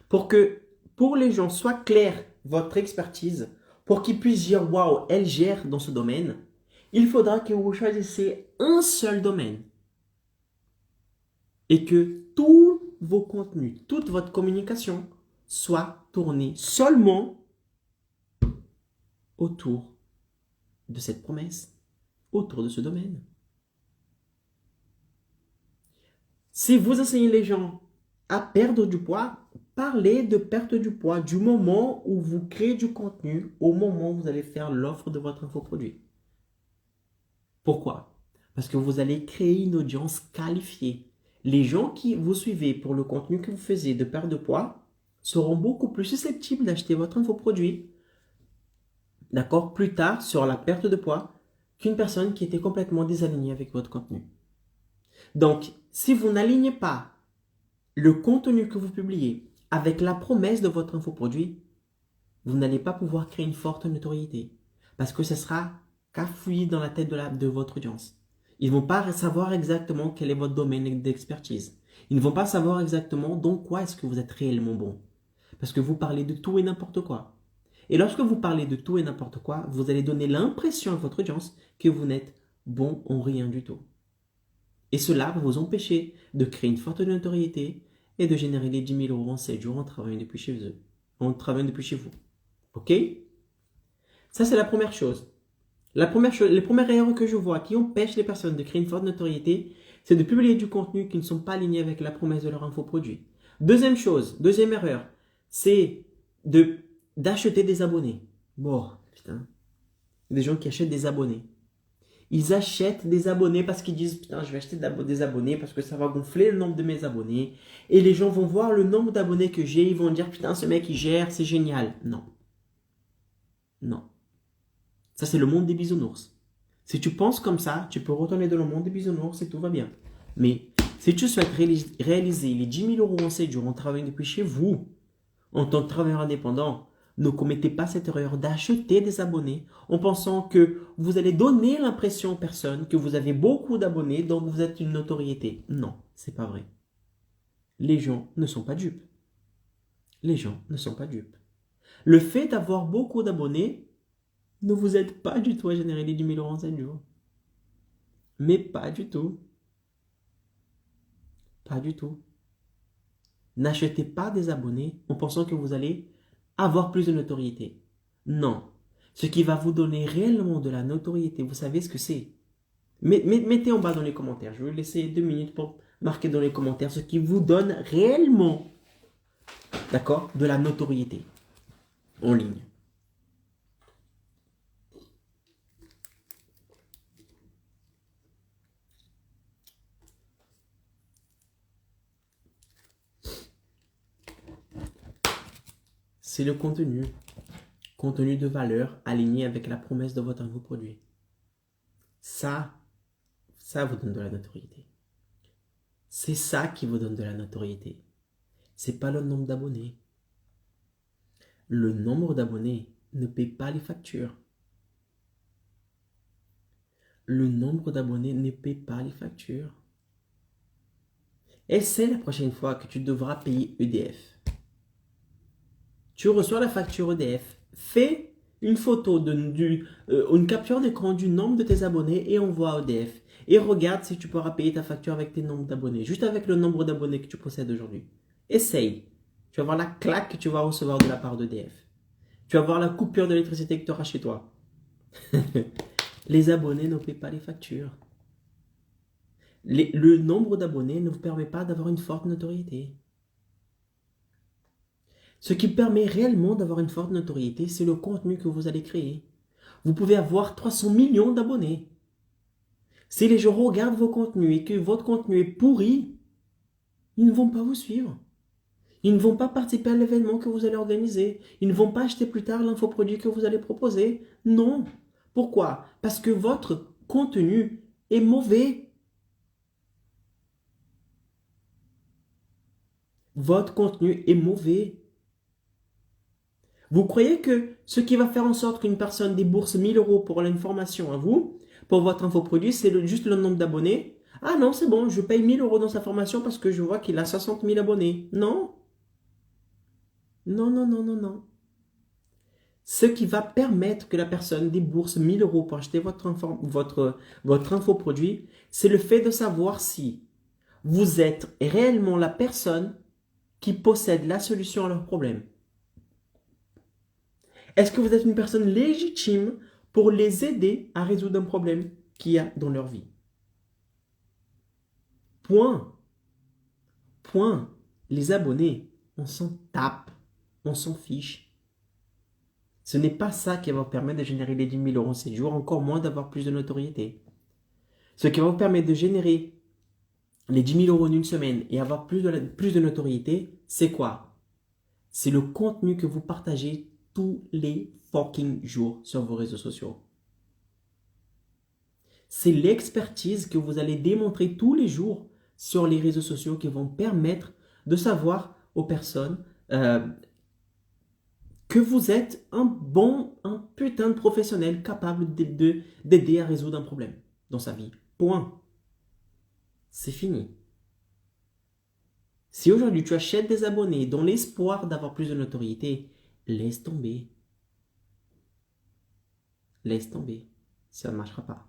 Pour que pour les gens soit clair votre expertise, pour qu'ils puissent dire waouh, elle gère dans ce domaine, il faudra que vous choisissiez un seul domaine et que tous vos contenus, toute votre communication soit tournée seulement autour de cette promesse, autour de ce domaine. Si vous enseignez les gens à perdre du poids, parlez de perte du poids du moment où vous créez du contenu au moment où vous allez faire l'offre de votre infoproduit. Pourquoi? Parce que vous allez créer une audience qualifiée. les gens qui vous suivez pour le contenu que vous faisiez de perte de poids seront beaucoup plus susceptibles d'acheter votre infoproduit, d'accord, plus tard sur la perte de poids qu'une personne qui était complètement désalignée avec votre contenu. Donc, si vous n'alignez pas le contenu que vous publiez avec la promesse de votre infoproduit, vous n'allez pas pouvoir créer une forte notoriété parce que ce sera cafouillé dans la tête de votre audience. Ils ne vont pas savoir exactement quel est votre domaine d'expertise. Ils ne vont pas savoir exactement dans quoi est-ce que vous êtes réellement bon. Parce que vous parlez de tout et n'importe quoi. Et lorsque vous parlez de tout et n'importe quoi, vous allez donner l'impression à votre audience que vous n'êtes bon en rien du tout. Et cela va vous empêcher de créer une forte notoriété et de générer les 10 000 € en 7 jours en travaillant depuis chez eux. En travaillant depuis chez vous. Ok? Ça, c'est la première chose. Les premières erreurs que je vois qui empêchent les personnes de créer une forte notoriété, c'est de publier du contenu qui ne sont pas alignés avec la promesse de leur infoproduit. Deuxième erreur, c'est d'acheter des abonnés. Bon, putain. Des gens qui achètent des abonnés. Ils achètent des abonnés parce qu'ils disent, putain, je vais acheter des abonnés parce que ça va gonfler le nombre de mes abonnés. Et les gens vont voir le nombre d'abonnés que j'ai, ils vont dire, putain, ce mec, il gère, c'est génial. Non. Non. Ça, c'est le monde des bisounours. Si tu penses comme ça, tu peux retourner dans le monde des bisounours et tout va bien. Mais si tu souhaites réaliser les 10 000 € en 7 jours en travaillant depuis chez vous, en tant que travailleur indépendant, ne commettez pas cette erreur d'acheter des abonnés en pensant que vous allez donner l'impression aux personnes que vous avez beaucoup d'abonnés, donc vous êtes une notoriété. Non, c'est pas vrai. Les gens ne sont pas dupes. Les gens ne sont pas dupes. Le fait d'avoir beaucoup d'abonnés ne vous aide pas du tout à générer les 10 000 € en 7 jours. Mais pas du tout. Pas du tout. N'achetez pas des abonnés en pensant que vous allez avoir plus de notoriété. Non. Ce qui va vous donner réellement de la notoriété, vous savez ce que c'est. Mettez en bas dans les commentaires. Je vais vous laisser 2 minutes pour marquer dans les commentaires ce qui vous donne réellement, d'accord, de la notoriété en ligne. C'est le contenu. Contenu de valeur aligné avec la promesse de votre infoproduit. Ça vous donne de la notoriété. C'est ça qui vous donne de la notoriété. C'est pas le nombre d'abonnés. Le nombre d'abonnés ne paie pas les factures. Le nombre d'abonnés ne paie pas les factures. Essaie la prochaine fois que tu devras payer EDF. Tu reçois la facture EDF. Fais une photo, une capture d'écran du nombre de tes abonnés et envoie à EDF. Et regarde si tu pourras payer ta facture avec tes nombres d'abonnés. Juste avec le nombre d'abonnés que tu possèdes aujourd'hui. Essaye. Tu vas voir la claque que tu vas recevoir de la part d'EDF. Tu vas voir la coupure d'électricité que tu auras chez toi. Les abonnés ne paient pas les factures. Le nombre d'abonnés ne vous permet pas d'avoir une forte notoriété. Ce qui permet réellement d'avoir une forte notoriété, c'est le contenu que vous allez créer. Vous pouvez avoir 300 millions d'abonnés. Si les gens regardent vos contenus et que votre contenu est pourri, ils ne vont pas vous suivre. Ils ne vont pas participer à l'événement que vous allez organiser. Ils ne vont pas acheter plus tard l'infoproduit que vous allez proposer. Non. Pourquoi? Parce que votre contenu est mauvais. Votre contenu est mauvais. Vous croyez que ce qui va faire en sorte qu'une personne débourse 1 000 € pour l'information à vous, pour votre infoproduit, c'est juste le nombre d'abonnés? Ah non, c'est bon, je paye 1 000 € dans sa formation parce que je vois qu'il a 60 000 abonnés. Non. Non, non, non, non, non. Ce qui va permettre que la personne débourse 1 000 € pour acheter votre infoproduit, c'est le fait de savoir si vous êtes réellement la personne qui possède la solution à leur problème. Est-ce que vous êtes une personne légitime pour les aider à résoudre un problème qu'il y a dans leur vie? Point. Point. Les abonnés, on s'en tape. On s'en fiche. Ce n'est pas ça qui va vous permettre de générer les 10 000 € en 7 jours, encore moins d'avoir plus de notoriété. Ce qui va vous permettre de générer les 10 000 € en une semaine et avoir plus de notoriété, c'est quoi? C'est le contenu que vous partagez tous les fucking jours sur vos réseaux sociaux. C'est l'expertise que vous allez démontrer tous les jours sur les réseaux sociaux qui vont permettre de savoir aux personnes que vous êtes un putain de professionnel capable d'aider à résoudre un problème dans sa vie. Point. C'est fini. Si aujourd'hui tu achètes des abonnés dans l'espoir d'avoir plus de notoriété, laisse tomber. Laisse tomber. Ça ne marchera pas.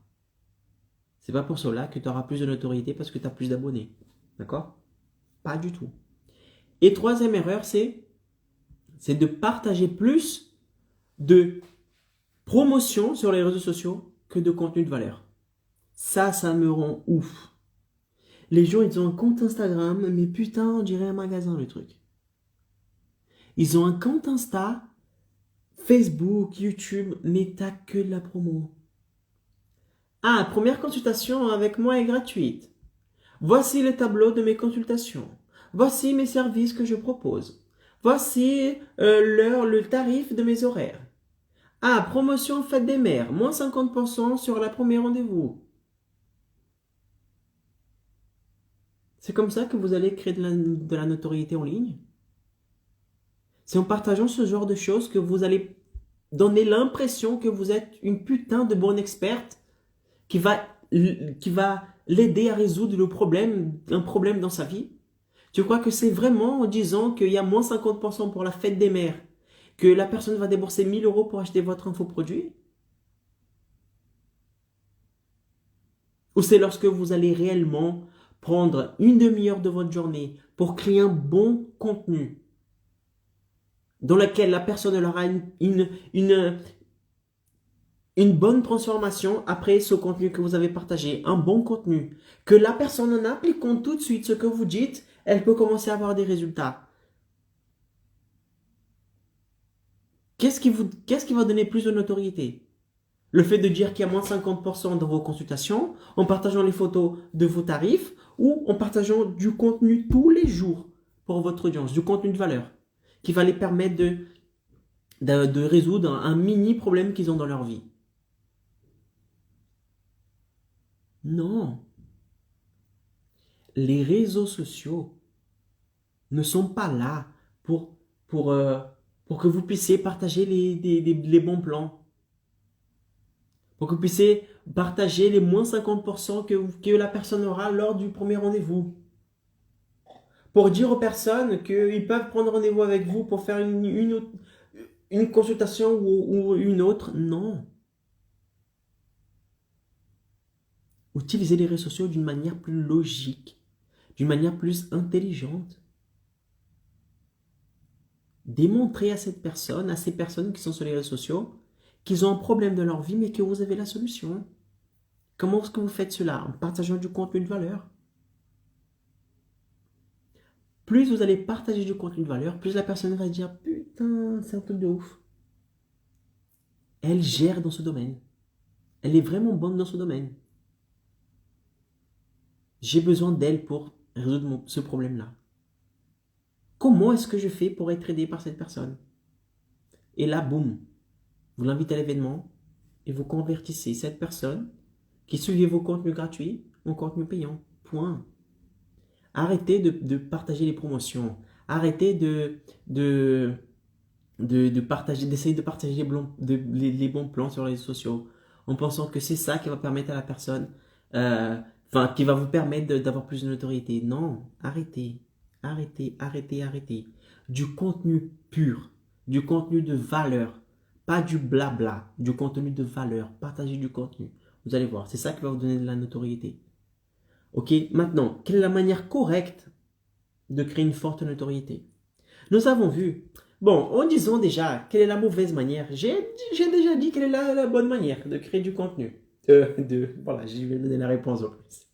C'est pas pour cela que tu auras plus de notoriété parce que tu as plus d'abonnés. D'accord? Pas du tout. Et troisième erreur, c'est de partager plus de promotion sur les réseaux sociaux que de contenu de valeur. Ça me rend ouf. Les gens, ils ont un compte Instagram, mais putain, on dirait un magasin, le truc. Ils ont un compte Insta, Facebook, YouTube, mais t'as que de la promo. Ah, première consultation avec moi est gratuite. Voici le tableau de mes consultations. Voici mes services que je propose. Voici le tarif de mes horaires. Ah, promotion fête des mères, moins 50% sur la premier rendez-vous. C'est comme ça que vous allez créer de la notoriété en ligne. C'est en partageant ce genre de choses que vous allez donner l'impression que vous êtes une putain de bonne experte qui va l'aider à résoudre un problème dans sa vie. Tu crois que c'est vraiment en disant qu'il y a moins 50% pour la fête des mères que la personne va débourser 1 000 € pour acheter votre infoproduit? Ou c'est lorsque vous allez réellement prendre une demi-heure de votre journée pour créer un bon contenu dans lequel la personne aura une bonne transformation après ce contenu que vous avez partagé, un bon contenu, que la personne en appliquant tout de suite ce que vous dites, elle peut commencer à avoir des résultats. Qu'est-ce qui va donner plus de notoriété? Le fait de dire qu'il y a moins de 50% dans vos consultations, en partageant les photos de vos tarifs ou en partageant du contenu tous les jours pour votre audience, du contenu de valeur, qui va les permettre de résoudre un mini problème qu'ils ont dans leur vie. Non. Les réseaux sociaux ne sont pas là pour que vous puissiez partager les bons plans. Pour que vous puissiez partager les moins 50% que la personne aura lors du premier rendez-vous. Pour dire aux personnes qu'ils peuvent prendre rendez-vous avec vous pour faire une consultation ou une autre. Non. Utilisez les réseaux sociaux d'une manière plus logique, d'une manière plus intelligente. Démontrez à ces personnes qui sont sur les réseaux sociaux, qu'ils ont un problème dans leur vie, mais que vous avez la solution. Comment est-ce que vous faites cela? En partageant du contenu de valeur. Plus vous allez partager du contenu de valeur, plus la personne va dire « Putain, c'est un truc de ouf ». Elle gère dans ce domaine. Elle est vraiment bonne dans ce domaine. J'ai besoin d'elle pour résoudre ce problème-là. Comment est-ce que je fais pour être aidé par cette personne? Et là, boum, vous l'invitez à l'événement et vous convertissez cette personne qui suivait vos contenus gratuits en contenu payant. Point. Arrêtez de partager les promotions. Arrêtez d'essayer de partager les bons plans sur les réseaux sociaux en pensant que c'est ça qui va permettre à la personne, qui va vous permettre d'avoir plus de notoriété. Non, arrêtez. Arrêtez. Du contenu pur, du contenu de valeur, pas du blabla, du contenu de valeur. Partagez du contenu. Vous allez voir, c'est ça qui va vous donner de la notoriété. Ok, maintenant, quelle est la manière correcte de créer une forte notoriété? Nous avons vu, bon, en disant déjà quelle est la mauvaise manière, j'ai déjà dit quelle est la bonne manière de créer du contenu. Voilà, je vais donner la réponse en plus.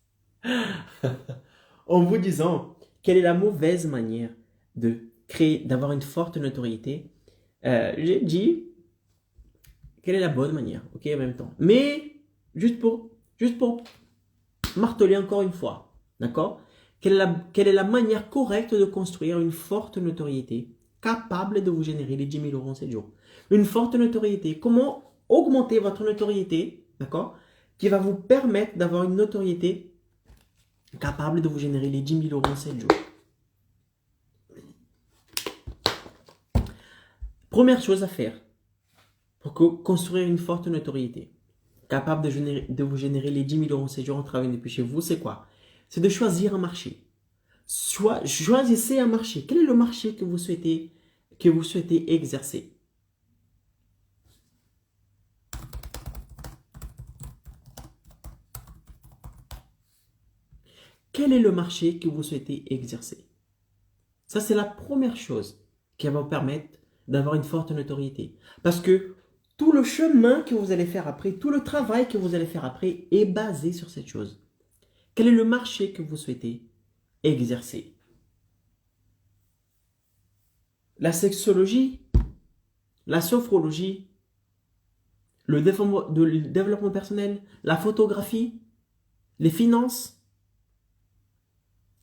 En vous disant quelle est la mauvaise manière d'avoir une forte notoriété, j'ai dit quelle est la bonne manière, ok, en même temps. Mais, juste pour marteler encore une fois, d'accord? Quelle est la manière correcte de construire une forte notoriété capable de vous générer les 10 000 euros en 7 jours? Une forte notoriété. Comment augmenter votre notoriété, d'accord, qui va vous permettre d'avoir une notoriété capable de vous générer les 10 000 euros en 7 jours? Première chose à faire pour construire une forte notoriété capable de vous générer les 10 000 euros en 7 jours en travaillant depuis chez vous, c'est quoi? C'est de choisir un marché. Choisissez un marché. Quel est le marché que vous souhaitez exercer? Quel est le marché que vous souhaitez exercer? Ça, c'est la première chose qui va vous permettre d'avoir une forte notoriété. Parce que tout le chemin que vous allez faire après, tout le travail que vous allez faire après est basé sur cette chose. Quel est le marché que vous souhaitez exercer? La sexologie, la sophrologie, le développement personnel, la photographie, les finances,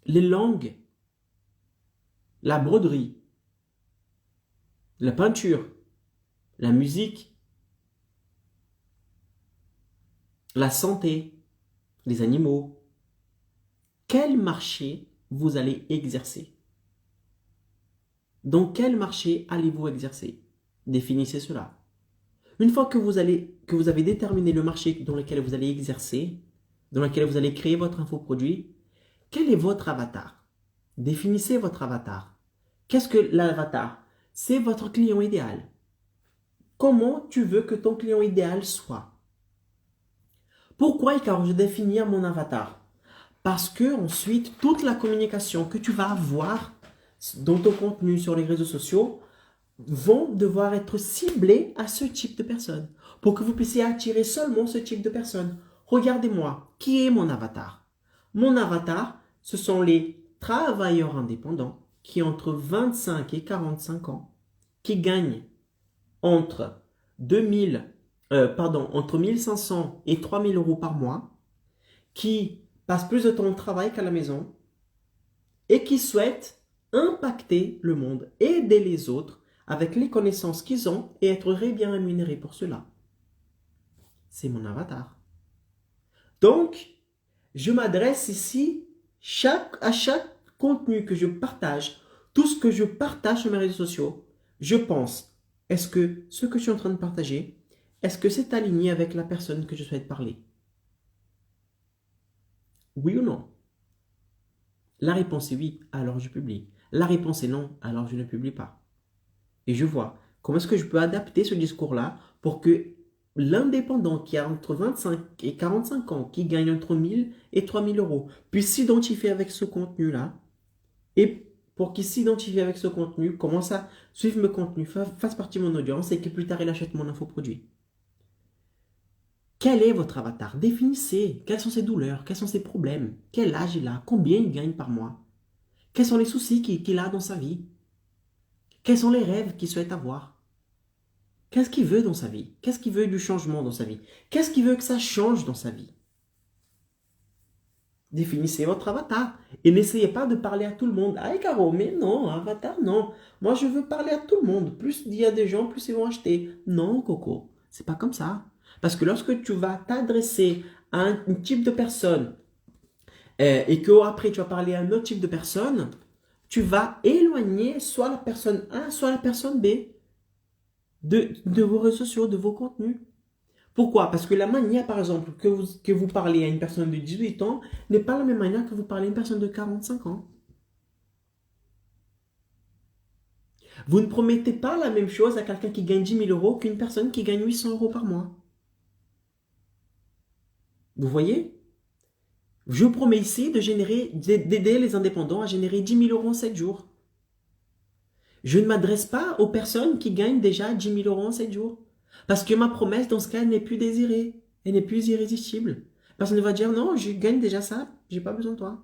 les langues, la broderie, la peinture, la musique, la santé, les animaux. Quel marché vous allez exercer? Dans quel marché allez-vous exercer? Définissez cela. Une fois que vous avez déterminé le marché dans lequel vous allez exercer, dans lequel vous allez créer votre infoproduit, quel est votre avatar? Définissez votre avatar. Qu'est-ce que l'avatar? C'est votre client idéal. Comment tu veux que ton client idéal soit? Pourquoi je définir mon avatar? Parce que ensuite, toute la communication que tu vas avoir dans ton contenu sur les réseaux sociaux vont devoir être ciblées à ce type de personne pour que vous puissiez attirer seulement ce type de personne. Regardez-moi, qui est mon avatar? Mon avatar, ce sont les travailleurs indépendants qui ont entre 25 et 45 ans, qui gagnent entre 1500 et 3000 euros par mois, qui passent plus de temps au travail qu'à la maison et qui souhaitent impacter le monde, aider les autres avec les connaissances qu'ils ont et être bien rémunérés pour cela. C'est mon avatar. Donc, je m'adresse ici à chaque contenu que je partage, tout ce que je partage sur mes réseaux sociaux, je pense, est-ce que ce que je suis en train de partager, est-ce que c'est aligné avec la personne que je souhaite parler? Oui ou non? La réponse est oui, alors je publie. La réponse est non, alors je ne publie pas. Et je vois comment est-ce que je peux adapter ce discours-là pour que l'indépendant qui a entre 25 et 45 ans, qui gagne entre 1000 et 3000 euros, puisse s'identifier avec ce contenu-là. Et pour qu'il s'identifie avec ce contenu, commence à suivre mes contenus, fasse partie de mon audience et que plus tard il achète mon infoproduit. Quel est votre avatar? Définissez. Quelles sont ses douleurs? Quels sont ses problèmes? Quel âge il a? Combien il gagne par mois? Quels sont les soucis qu'il a dans sa vie? Quels sont les rêves qu'il souhaite avoir? Qu'est-ce qu'il veut dans sa vie? Qu'est-ce qu'il veut du changement dans sa vie? Qu'est-ce qu'il veut que ça change dans sa vie? Définissez votre avatar. Et n'essayez pas de parler à tout le monde. Ah, Caro, mais non, avatar, non. Moi, je veux parler à tout le monde. Plus il y a des gens, plus ils vont acheter. Non, Coco, c'est pas comme ça. Parce que lorsque tu vas t'adresser à un type de personne et que après tu vas parler à un autre type de personne, tu vas éloigner soit la personne A, soit la personne B de vos réseaux sociaux, de vos contenus. Pourquoi? Parce que la manière, par exemple, que vous parlez à une personne de 18 ans n'est pas la même manière que vous parlez à une personne de 45 ans. Vous ne promettez pas la même chose à quelqu'un qui gagne 10 000 euros qu'une personne qui gagne 800 euros par mois. Vous voyez? Je vous promets ici d'aider les indépendants à générer 10 000 euros en 7 jours. Je ne m'adresse pas aux personnes qui gagnent déjà 10 000 euros en 7 jours. Parce que ma promesse, dans ce cas, elle n'est plus désirée. Elle n'est plus irrésistible. Personne ne va dire, non, je gagne déjà ça, j'ai pas besoin de toi.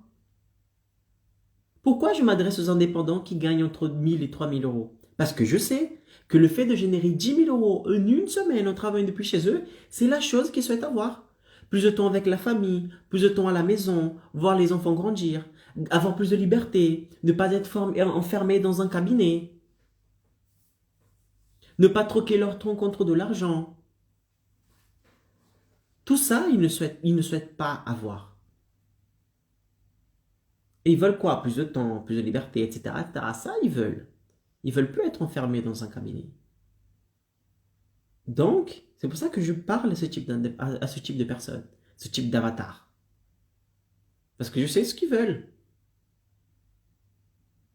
Pourquoi je m'adresse aux indépendants qui gagnent entre 1000 et 3000 euros? Parce que je sais que le fait de générer 10 000 euros en une semaine en travaillant depuis chez eux, c'est la chose qu'ils souhaitent avoir. Plus de temps avec la famille, plus de temps à la maison, voir les enfants grandir, avoir plus de liberté, ne pas être enfermé dans un cabinet, ne pas troquer leur temps contre de l'argent. Tout ça, ils ne souhaitent pas avoir. Et ils veulent quoi? Plus de temps, plus de liberté, etc., etc. Ça, ils veulent. Ils veulent plus être enfermés dans un cabinet. Donc, c'est pour ça que je parle à ce type de personnes, ce type d'avatar. Parce que je sais ce qu'ils veulent.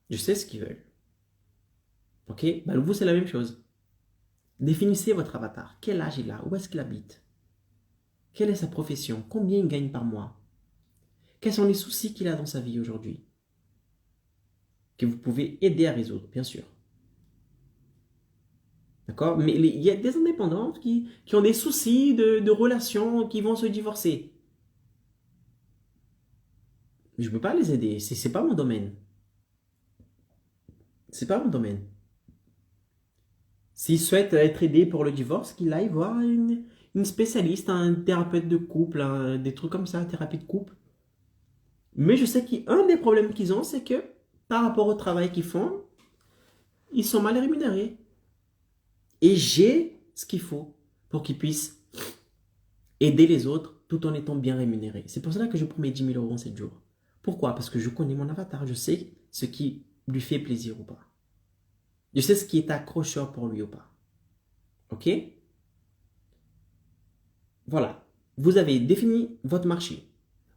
Je sais ce qu'ils veulent. Ok? Bah, vous, c'est la même chose. Définissez votre avatar. Quel âge il a? Où est-ce qu'il habite? Quelle est sa profession? Combien il gagne par mois? Quels sont les soucis qu'il a dans sa vie aujourd'hui? Que vous pouvez aider à résoudre, bien sûr. D'accord? Mais il y a des indépendantes qui ont des soucis de relations, qui vont se divorcer. Je ne peux pas les aider. C'est pas mon domaine. C'est pas mon domaine. S'ils souhaitent être aidés pour le divorce, qu'ils aillent voir une spécialiste, un thérapeute de couple, des trucs comme ça, thérapie de couple. Mais je sais qu'un des problèmes qu'ils ont, c'est que par rapport au travail qu'ils font, ils sont mal rémunérés. Et j'ai ce qu'il faut pour qu'ils puissent aider les autres tout en étant bien rémunérés. C'est pour cela que je promets 10 000 € en 7 jours. Pourquoi? Parce que je connais mon avatar. Je sais ce qui lui fait plaisir ou pas. Je sais ce qui est accrocheur pour lui ou pas. Ok? Voilà. Vous avez défini votre marché.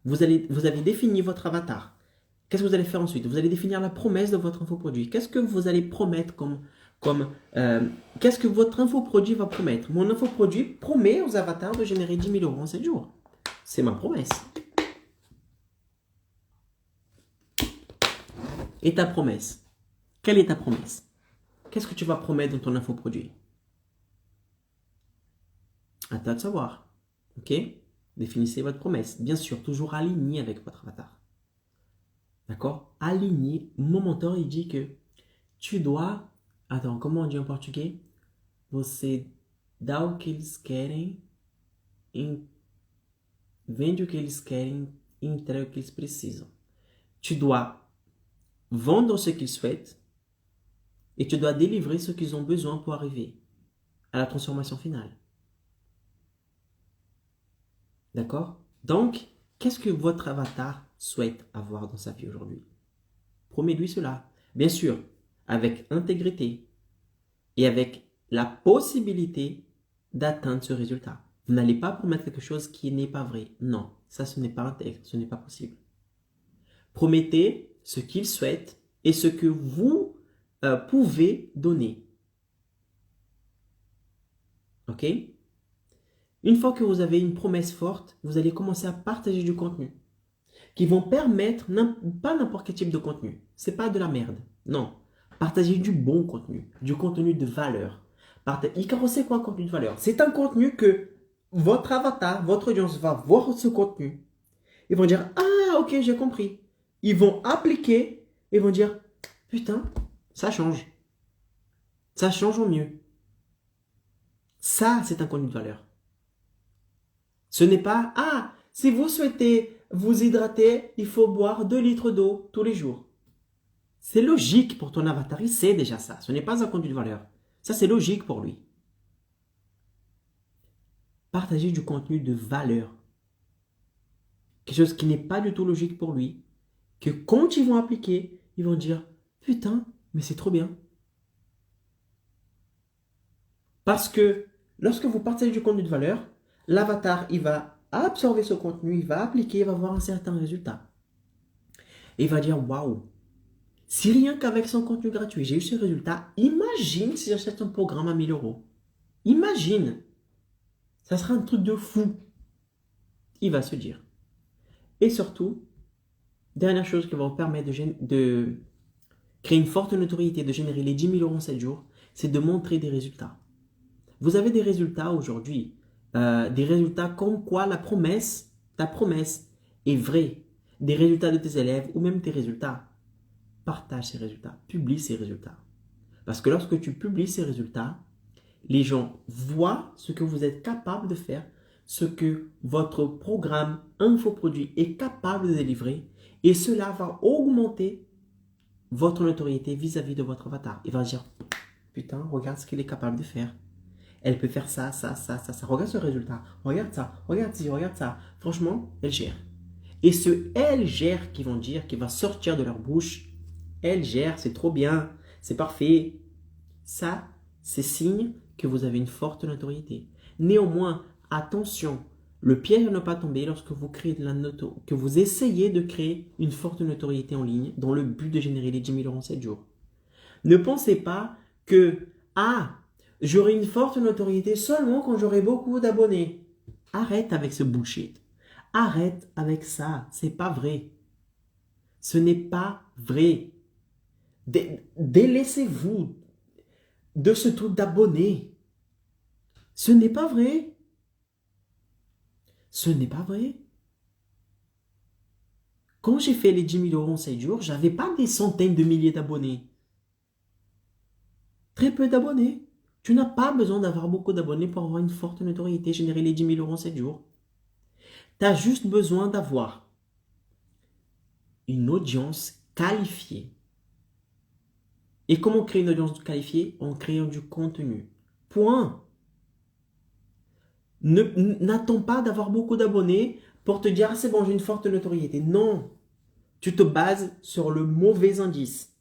Vous avez défini votre avatar. Qu'est-ce que vous allez faire ensuite? Vous allez définir la promesse de votre infoproduit. Qu'est-ce que vous allez promettre qu'est-ce que votre infoproduit va promettre? Mon infoproduit promet aux avatars de générer 10 000 € en 7 jours. C'est ma promesse. Et ta promesse? Quelle est ta promesse? Qu'est-ce que tu vas promettre dans ton infoproduit? À toi de savoir. Ok? Définissez votre promesse. Bien sûr, toujours aligné avec votre avatar. D'accord? Aligné. Mon mentor, il dit que tu dois... Attends, comment on dit en portugais? Você dá o que eles querem, vende o que eles querem e entrega o que eles precisam. Tu dois vendre ce qu'ils souhaitent et tu dois délivrer ce qu'ils ont besoin pour arriver à la transformation finale. D'accord? Donc, qu'est-ce que votre avatar souhaite avoir dans sa vie aujourd'hui? Promets-lui cela. Bien sûr, avec intégrité et avec la possibilité d'atteindre ce résultat. Vous n'allez pas promettre quelque chose qui n'est pas vrai. Non, ça ce n'est pas intègre, ce n'est pas possible. Promettez ce qu'il souhaite et ce que vous pouvez donner. Ok? Une fois que vous avez une promesse forte, vous allez commencer à partager du contenu qui vont permettre, pas n'importe quel type de contenu. C'est pas de la merde. Non. Partagez du bon contenu, du contenu de valeur. Icaro, c'est quoi un contenu de valeur? C'est un contenu que votre avatar, votre audience va voir ce contenu. Ils vont dire, ah ok, j'ai compris. Ils vont appliquer et vont dire, putain, ça change. Ça change au mieux. Ça, c'est un contenu de valeur. Ce n'est pas, ah, si vous souhaitez vous hydrater, il faut boire 2 litres d'eau tous les jours. C'est logique pour ton avatar, il sait déjà ça. Ce n'est pas un contenu de valeur. Ça, c'est logique pour lui. Partager du contenu de valeur. Quelque chose qui n'est pas du tout logique pour lui. Que quand ils vont appliquer, ils vont dire, putain, mais c'est trop bien. Parce que lorsque vous partagez du contenu de valeur, l'avatar, il va absorber ce contenu, il va appliquer, il va avoir un certain résultat. Et il va dire, waouh, si rien qu'avec son contenu gratuit, j'ai eu ce résultat, imagine si j'achète un programme à 1 000 €. Imagine. Ça sera un truc de fou. Il va se dire. Et surtout, dernière chose qui va vous permettre de créer une forte notoriété, de générer les 10 000 € en 7 jours, c'est de montrer des résultats. Vous avez des résultats aujourd'hui, des résultats comme quoi ta promesse est vraie. Des résultats de tes élèves ou même tes résultats. Partage ces résultats, publie ces résultats. Parce que lorsque tu publies ces résultats, les gens voient ce que vous êtes capable de faire, ce que votre programme infoproduit est capable de délivrer et cela va augmenter votre notoriété vis-à-vis de votre avatar. Il va dire, putain, regarde ce qu'il est capable de faire. Elle peut faire ça, ça, ça, ça, ça. Regarde ce résultat. Regarde ça, regarde ci, regarde ça. Franchement, elle gère. Et ce elle gère qui vont dire, qui va sortir de leur bouche, elle gère, c'est trop bien, c'est parfait. Ça, c'est signe que vous avez une forte notoriété. Néanmoins, attention, le piège à ne pas tomber lorsque vous créez de la que vous essayez de créer une forte notoriété en ligne dans le but de générer les 10 000 euros en 7 jours. Ne pensez pas que, j'aurai une forte notoriété seulement quand j'aurai beaucoup d'abonnés. Arrête avec ce bullshit. Arrête avec ça. C'est pas vrai. Ce n'est pas vrai. Délaissez-vous de ce truc d'abonnés. Ce n'est pas vrai. Ce n'est pas vrai. Quand j'ai fait les 10 000 euros en 7 jours, j'avais pas des centaines de milliers d'abonnés. Très peu d'abonnés. Tu n'as pas besoin d'avoir beaucoup d'abonnés pour avoir une forte notoriété, générer les 10 000 euros en 7 jours. Tu as juste besoin d'avoir une audience qualifiée. Et comment créer une audience qualifiée? En créant du contenu. Point. N'attends pas d'avoir beaucoup d'abonnés pour te dire, c'est bon, j'ai une forte notoriété. Non. Tu te bases sur le mauvais indice.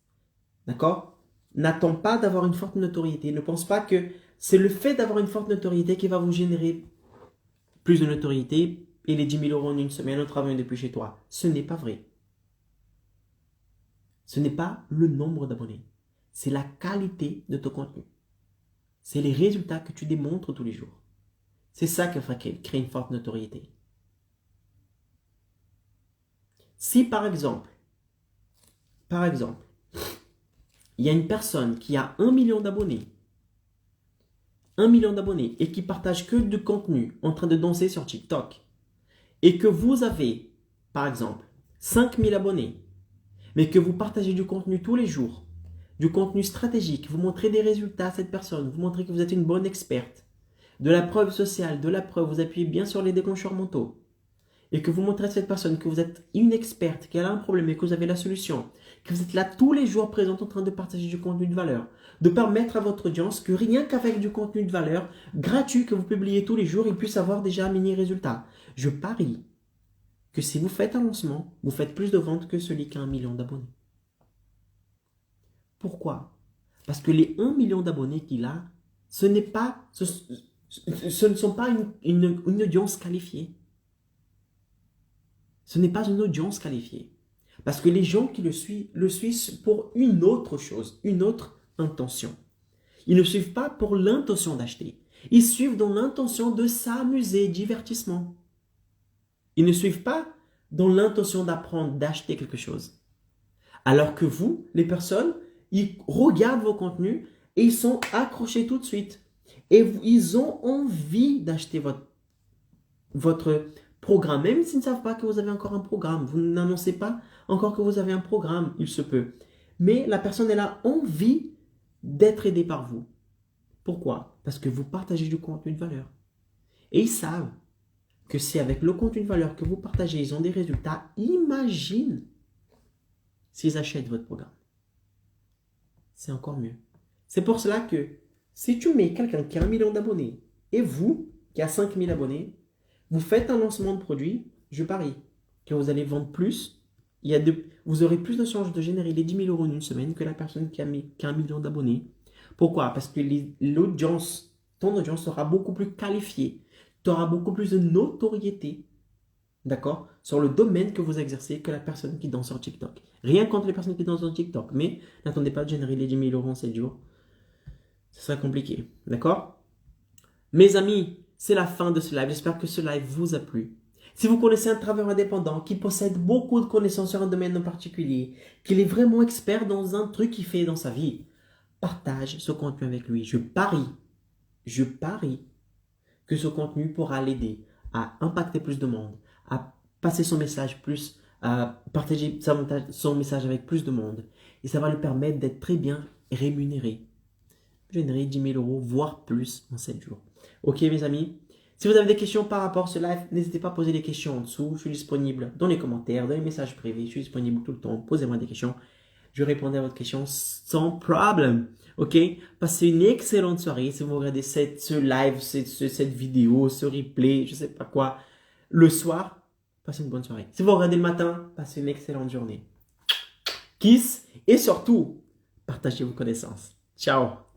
D'accord? N'attends pas d'avoir une forte notoriété. Ne pense pas que c'est le fait d'avoir une forte notoriété qui va vous générer plus de notoriété et les 10 000 euros en une semaine en travaillant depuis chez toi. Ce n'est pas vrai. Ce n'est pas le nombre d'abonnés. C'est la qualité de ton contenu. C'est les résultats que tu démontres tous les jours. C'est ça qui va créer une forte notoriété. Si par exemple, il y a une personne qui a 1 million d'abonnés, et qui partage que du contenu en train de danser sur TikTok, et que vous avez, par exemple, 5 000 abonnés, mais que vous partagez du contenu tous les jours, du contenu stratégique, vous montrez des résultats à cette personne, vous montrez que vous êtes une bonne experte, de la preuve sociale, de la preuve, vous appuyez bien sur les déclencheurs mentaux, et que vous montrez à cette personne que vous êtes une experte, qu'elle a un problème et que vous avez la solution, que vous êtes là tous les jours présente en train de partager du contenu de valeur, de permettre à votre audience que rien qu'avec du contenu de valeur gratuit que vous publiez tous les jours, ils puissent avoir déjà un mini résultat. Je parie que si vous faites un lancement, vous faites plus de ventes que celui qui a 1 million d'abonnés. Pourquoi? Parce que les 1 million d'abonnés qu'il a, ce ne sont pas une audience qualifiée. Ce n'est pas une audience qualifiée. Parce que les gens qui le suivent pour une autre chose, une autre intention. Ils ne suivent pas pour l'intention d'acheter. Ils suivent dans l'intention de s'amuser, divertissement. Ils ne suivent pas dans l'intention d'apprendre, d'acheter quelque chose. Alors que vous, les personnes, ils regardent vos contenus et ils sont accrochés tout de suite. Et ils ont envie d'acheter votre programme, même s'ils ne savent pas que vous avez encore un programme. Vous n'annoncez pas encore que vous avez un programme, il se peut. Mais la personne, elle a envie d'être aidée par vous. Pourquoi? Parce que vous partagez du contenu de valeur. Et ils savent que si avec le contenu de valeur que vous partagez, ils ont des résultats, imagine s'ils achètent votre programme. C'est encore mieux. C'est pour cela que si tu mets quelqu'un qui a 1 million d'abonnés et vous, qui a 5 000 abonnés, vous faites un lancement de produit, je parie que vous allez vendre plus. Vous aurez plus de chances de générer les 10 000 euros en une semaine que la personne qui a 1 million d'abonnés. Pourquoi? Parce que ton audience sera beaucoup plus qualifiée. Tu auras beaucoup plus de notoriété, d'accord, sur le domaine que vous exercez que la personne qui danse sur TikTok. Rien contre les personnes qui dansent sur TikTok, mais n'attendez pas de générer les 10 000 euros en 7 jours. Ce sera compliqué, d'accord? Mes amis, c'est la fin de ce live. J'espère que ce live vous a plu. Si vous connaissez un travailleur indépendant qui possède beaucoup de connaissances sur un domaine en particulier, qu'il est vraiment expert dans un truc qu'il fait dans sa vie, partage ce contenu avec lui. Je parie que ce contenu pourra l'aider à impacter plus de monde, à passer son message plus, à partager son message avec plus de monde. Et ça va lui permettre d'être très bien rémunéré. Générer 10 000 euros, voire plus en 7 jours. Ok mes amis, Si vous avez des questions par rapport à ce live, n'hésitez pas à poser des questions en dessous. Je suis disponible dans les commentaires, dans les messages privés. Je suis disponible tout le temps. Posez-moi des questions. Je répondrai à votre question sans problème. OK? Passez une excellente soirée. Si vous regardez ce live, cette vidéo, ce replay, je sais pas quoi, le soir, passez une bonne soirée. Si vous regardez le matin, passez une excellente journée. Kiss et surtout, partagez vos connaissances. Ciao!